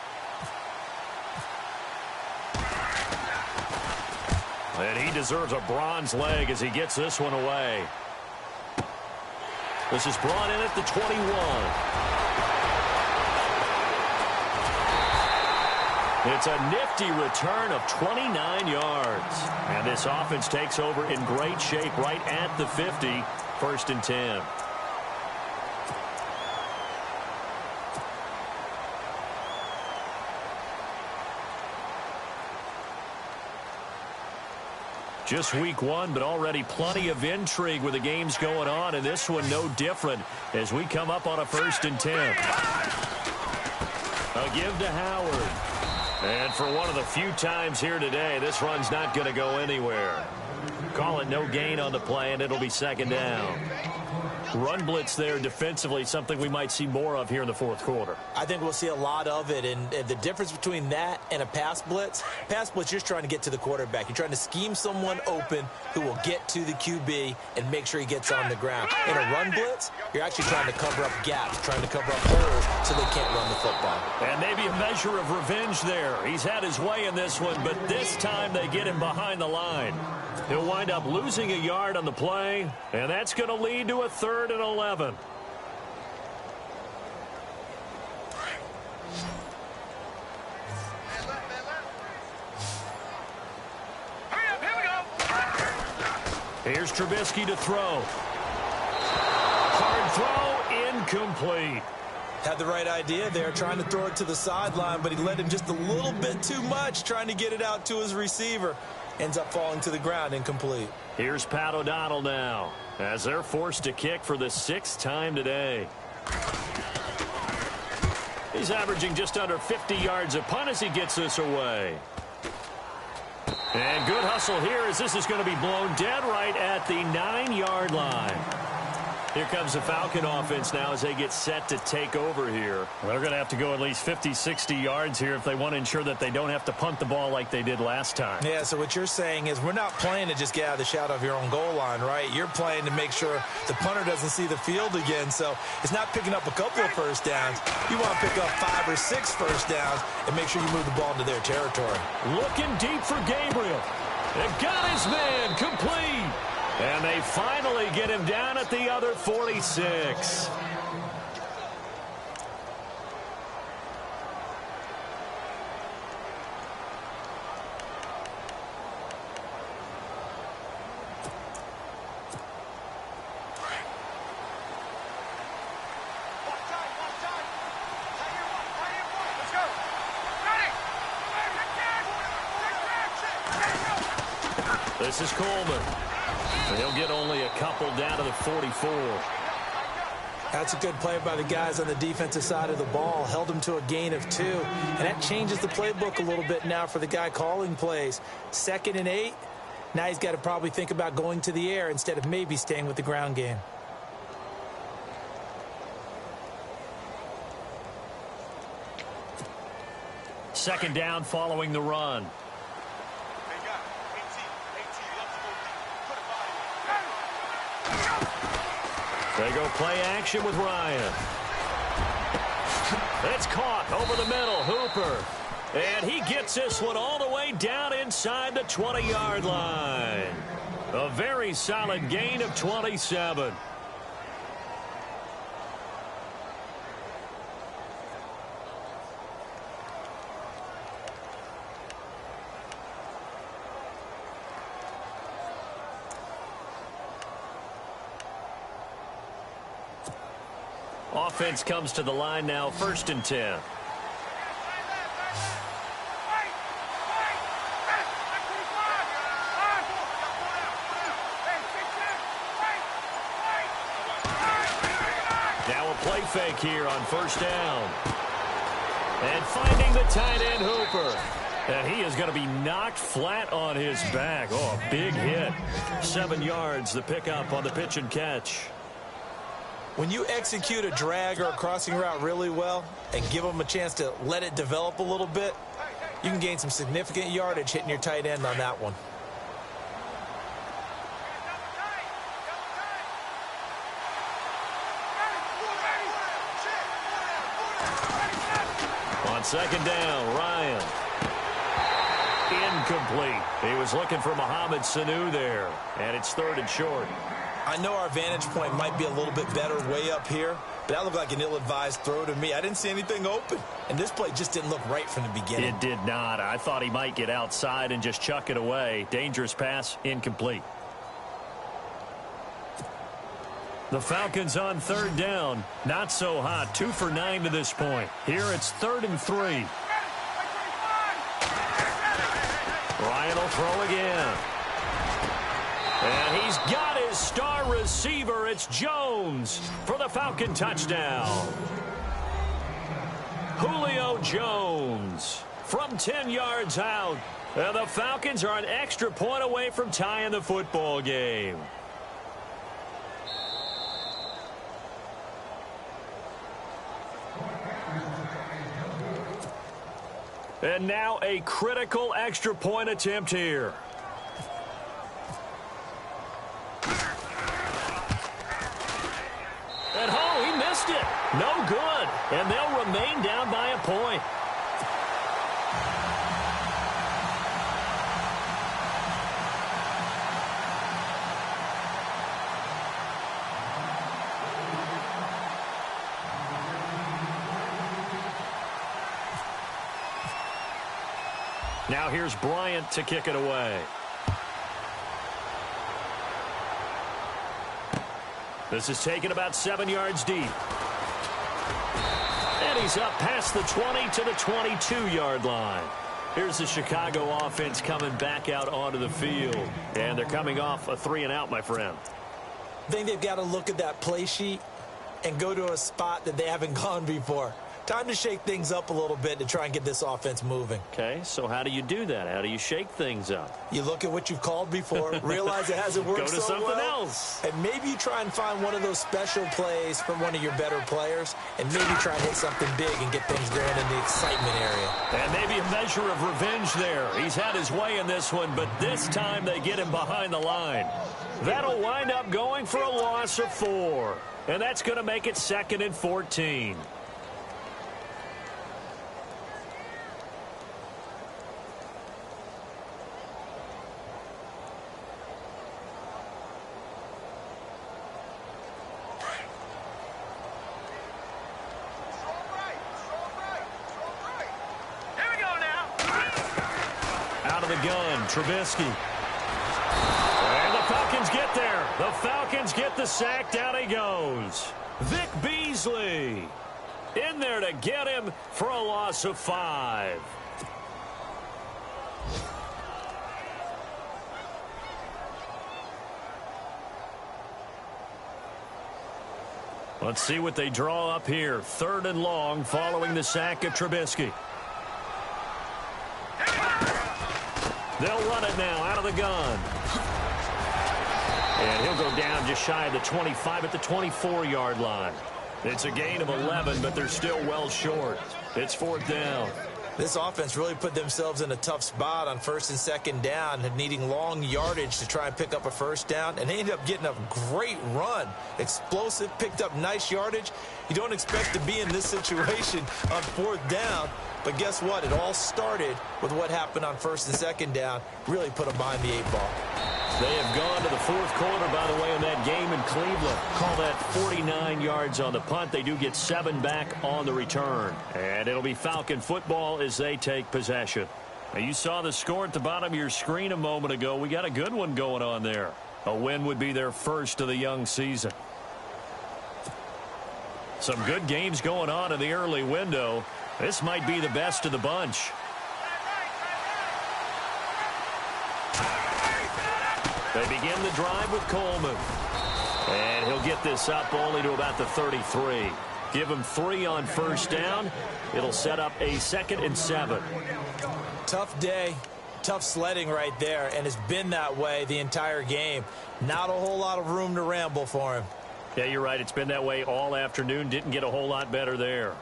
And he deserves a bronze leg as he gets this one away. This is brought in at the 21. It's a nifty return of 29 yards. And this offense takes over in great shape right at the 50. 1st and 10. Just week one, but already plenty of intrigue with the games going on, and this one no different as we come up on a 1st and 10. A give to Howard. And for one of the few times here today, this run's not going to go anywhere. Call it no gain on the play, and it'll be 2nd down. Run blitz there defensively, something we might see more of here in the 4th quarter. I think we'll see a lot of it, and the difference between that and a pass blitz, you're just trying to get to the quarterback. You're trying to scheme someone open who will get to the QB and make sure he gets on the ground. In a run blitz, you're actually trying to cover up gaps, trying to cover up holes so they can't run the football. And maybe a measure of revenge there. He's had his way in this one, but this time they get him behind the line. He'll wind up losing a yard on the play, and that's going to lead to a 3rd and 11. Here's Trubisky to throw. Hard throw, incomplete. Had the right idea there, trying to throw it to the sideline, but he led him just a little bit too much, trying to get it out to his receiver. Ends up falling to the ground, incomplete. Here's Pat O'Donnell now, as they're forced to kick for the 6th time today. He's averaging just under 50 yards a punt as he gets this away. And good hustle here as this is going to be blown dead right at the 9-yard line. Here comes the Falcon offense now as they get set to take over here. Well, they're going to have to go at least 50, 60 yards here if they want to ensure that they don't have to punt the ball like they did last time. Yeah, so what you're saying is we're not playing to just get out of the shadow of your own goal line, right? You're playing to make sure the punter doesn't see the field again. So it's not picking up a couple of first downs. You want to pick up 5 or 6 first downs and make sure you move the ball into their territory. Looking deep for Gabriel. And got his man complete. And they finally get him down at the other 46. This is Coleman. He'll get only a couple down to the 44. That's a good play by the guys on the defensive side of the ball. Held him to a gain of 2. And that changes the playbook a little bit now for the guy calling plays. 2nd and 8. Now he's got to probably think about going to the air instead of maybe staying with the ground game. Second down following the run. They go play action with Ryan. It's caught over the middle. Hooper. And he gets this one all the way down inside the 20-yard line. A very solid gain of 27. Offense comes to the line now, 1st and 10. Now a play fake here on 1st down. And finding the tight end, Hooper. And he is going to be knocked flat on his back. Oh, a big hit. 7 yards, the pickup on the pitch and catch. When you execute a drag or a crossing route really well and give them a chance to let it develop a little bit, you can gain some significant yardage hitting your tight end on that one. On 2nd down, Ryan. Incomplete. He was looking for Mohamed Sanu there, and it's 3rd and short. I know our vantage point might be a little bit better way up here, but that looked like an ill-advised throw to me. I didn't see anything open, and this play just didn't look right from the beginning. It did not. I thought he might get outside and just chuck it away. Dangerous pass, incomplete. The Falcons on 3rd down. Not so hot. 2 for 9 to this point. Here it's 3rd and 3. Ryan will throw again. And he's got his star receiver. It's Jones for the Falcon touchdown. Julio Jones from 10 yards out. And the Falcons are an extra point away from tying the football game. And now a critical extra point attempt here. And oh, he missed it. No good. And they'll remain down by a point. Now here's Bryant to kick it away. This is taken about 7 yards deep. And he's up past the 20 to the 22-yard line. Here's the Chicago offense coming back out onto the field. And they're coming off a 3-and-out, my friend. I think they've got to look at that play sheet and go to a spot that they haven't gone before. Time to shake things up a little bit to try and get this offense moving. Okay, so how do you do that? How do you shake things up? You look at what you've called before, realize it hasn't worked so well. Go to something else. And maybe you try and find one of those special plays from one of your better players, and maybe try and hit something big and get things going in the excitement area. And maybe a measure of revenge there. He's had his way in this one, but this time they get him behind the line. That'll wind up going for a loss of 4. And that's going to make it 2nd and 14. Trubisky. And the Falcons get there. The Falcons get the sack. Down he goes. Vic Beasley in there to get him for a loss of 5. Let's see what they draw up here. 3rd and long following the sack of Trubisky. They'll run it now out of the gun. And he'll go down just shy of the 25 at the 24-yard line. It's a gain of 11, but they're still well short. It's 4th down. This offense really put themselves in a tough spot on 1st and 2nd down, needing long yardage to try and pick up a 1st down, and they ended up getting a great run. Explosive, picked up nice yardage. You don't expect to be in this situation on 4th down, but guess what? It all started with what happened on 1st and 2nd down. Really put them behind the 8 ball. They have gone to the 4th quarter, by the way, in that game in Cleveland. Call that 49 yards on the punt. They do get 7 back on the return. And it'll be Falcon football as they take possession. Now, you saw the score at the bottom of your screen a moment ago. We got a good one going on there. A win would be their first of the young season. Some good games going on in the early window. This might be the best of the bunch. They begin the drive with Coleman. And he'll get this up only to about the 33. Give him 3 on 1st down. It'll set up a 2nd and 7. Tough day. Tough sledding right there, and it's been that way the entire game. Not a whole lot of room to ramble for him. Yeah, you're right. It's been that way all afternoon. Didn't get a whole lot better there.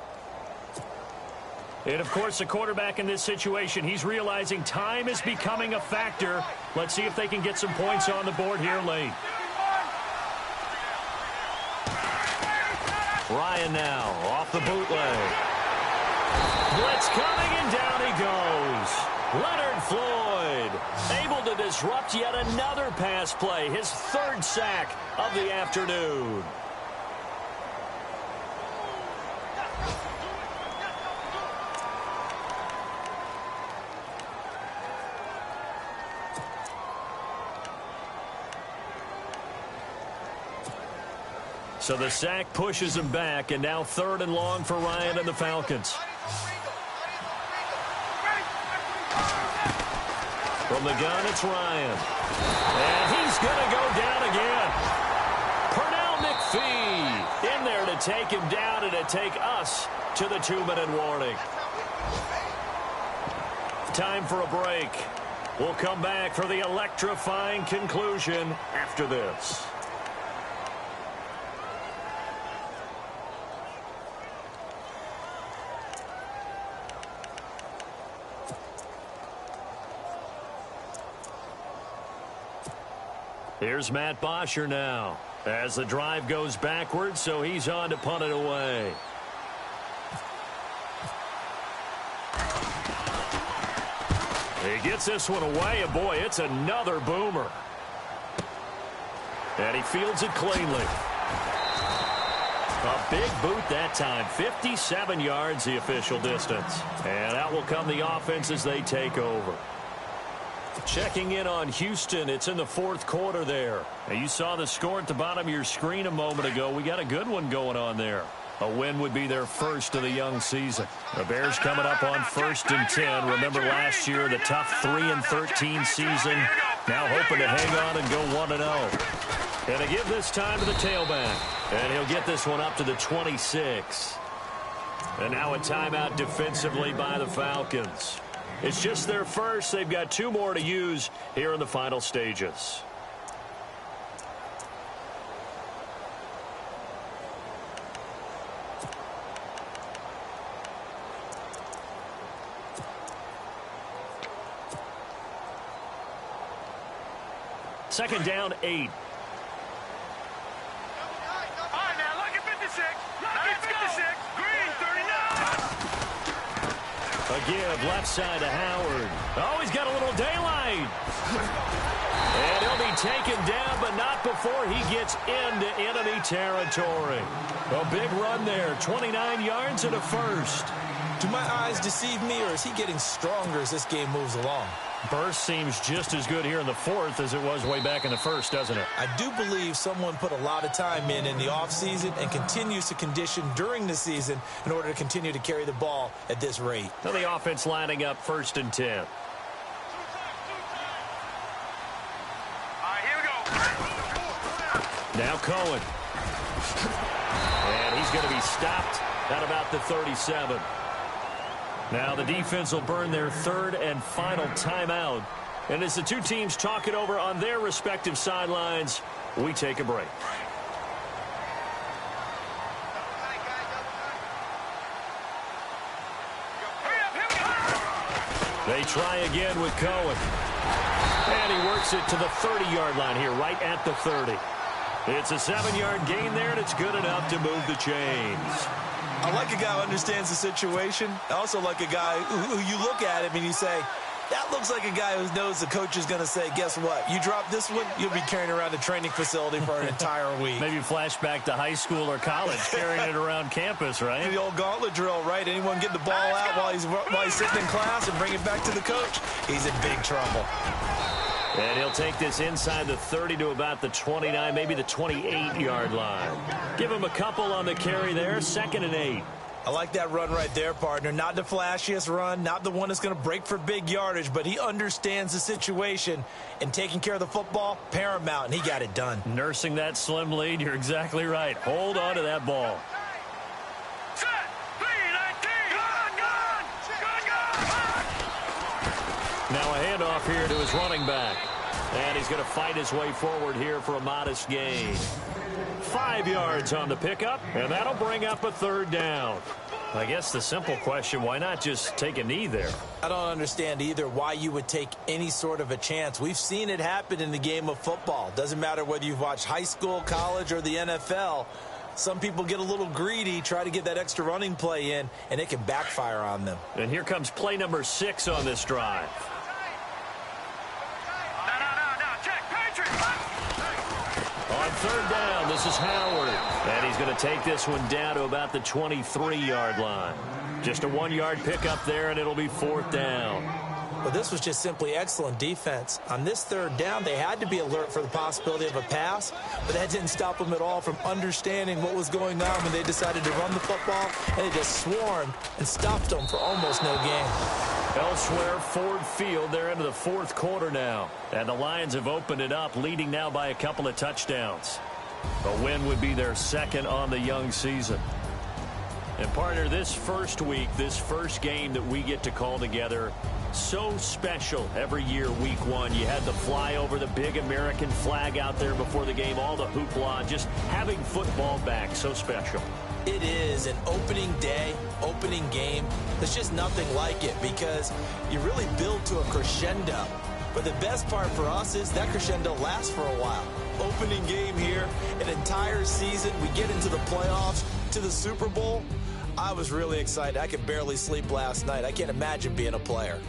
And, of course, the quarterback in this situation, he's realizing time is becoming a factor. Let's see if they can get some points on the board here late. Ryan now off the bootleg. Blitz coming, and down he goes. Leonard Floyd able to disrupt yet another pass play. His 3rd sack of the afternoon. So the sack pushes him back, and now 3rd and long for Ryan and the Falcons. From the gun, it's Ryan. And he's going to go down again. Pernell McPhee in there to take him down and to take us to the 2-minute warning. Time for a break. We'll come back for the electrifying conclusion after this. Here's Matt Bosher now as the drive goes backwards, so he's on to punt it away. He gets this one away, and boy, it's another boomer. And he fields it cleanly. A big boot that time, 57 yards the official distance. And out will come the offense as they take over. Checking in on Houston, it's in the fourth quarter there. Now, you saw the score at the bottom of your screen a moment ago. We got a good one going on there. A win would be their first of the young season. The Bears coming up on 1st and 10. Remember last year, the tough 3-13 season. Now hoping to hang on and go 1-0. And to give this time to the tailback. And he'll get this one up to the 26. And now a timeout defensively by the Falcons. It's just their first. They've got 2 more to use here in the final stages. Second down, 8. All right, now, look at 56. Look at 56. Green, 39. A give left side to Howard. Oh, he's got a little daylight. And he'll be taken down, but not before he gets into enemy territory. A big run there, 29 yards and a first. Do my eyes deceive me, or is he getting stronger as this game moves along? Burst seems just as good here in the fourth as it was way back in the first, doesn't it? I do believe someone put a lot of time in the offseason and continues to condition during the season in order to continue to carry the ball at this rate. Now the offense lining up 1st and 10. All right, here we go. Now Cohen. And he's going to be stopped at about the 37. Now the defense will burn their 3rd and final timeout. And as the 2 teams talk it over on their respective sidelines, we take a break. They try again with Cohen. And he works it to the 30-yard line here, right at the 30. It's a 7-yard gain there, and it's good enough to move the chains. I like a guy who understands the situation. I also like a guy who you look at him and you say, that looks like a guy who knows the coach is going to say, guess what? You drop this one, you'll be carrying around a training facility for an entire week. Maybe flashback to high school or college, carrying it around campus, right? The old gauntlet drill, right? Anyone get the ball out while he's sitting in class and bring it back to the coach? He's in big trouble. And he'll take this inside the 30 to about the 29, maybe the 28-yard line. Give him a couple on the carry there, 2nd and 8. I like that run right there, partner. Not the flashiest run, not the one that's going to break for big yardage, but he understands the situation, and taking care of the football, paramount, and he got it done. Nursing that slim lead, you're exactly right. Hold on to that ball. Set. 3-19. Gone. Now a handoff here to his running back. And he's going to fight his way forward here for a modest gain. 5 yards on the pickup, and that'll bring up a 3rd down. I guess the simple question, why not just take a knee there? I don't understand either why you would take any sort of a chance. We've seen it happen in the game of football. Doesn't matter whether you've watched high school, college, or the NFL. Some people get a little greedy, try to get that extra running play in, and it can backfire on them. And here comes play number 6 on this drive. On 3rd down, this is Howard. And he's going to take this one down to about the 23-yard line. Just a 1-yard pickup there, and it'll be 4th down. But this was just simply excellent defense. On this 3rd down, they had to be alert for the possibility of a pass, but that didn't stop them at all from understanding what was going on when they decided to run the football, and they just swarmed and stopped them for almost no gain. Elsewhere, Ford Field, they're into the fourth quarter now. And the Lions have opened it up, leading now by a couple of touchdowns. A win would be their second on the young season. And partner, this first week, this first game that we get to call together, so special every year, week one. You had the flyover, the big American flag out there before the game, all the hoopla, just having football back, so special. It is an opening day, opening game. There's just nothing like it because you really build to a crescendo. But the best part for us is that crescendo lasts for a while. Opening game here, an entire season. We get into the playoffs, to the Super Bowl. I was really excited. I could barely sleep last night. I can't imagine being a player.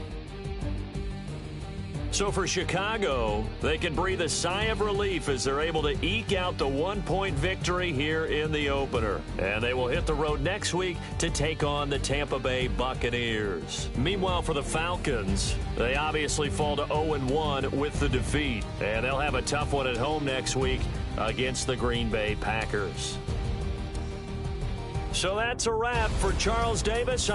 So for Chicago, they can breathe a sigh of relief as they're able to eke out the one-point victory here in the opener. And they will hit the road next week to take on the Tampa Bay Buccaneers. Meanwhile, for the Falcons, they obviously fall to 0-1 with the defeat. And they'll have a tough one at home next week against the Green Bay Packers. So that's a wrap for Charles Davis.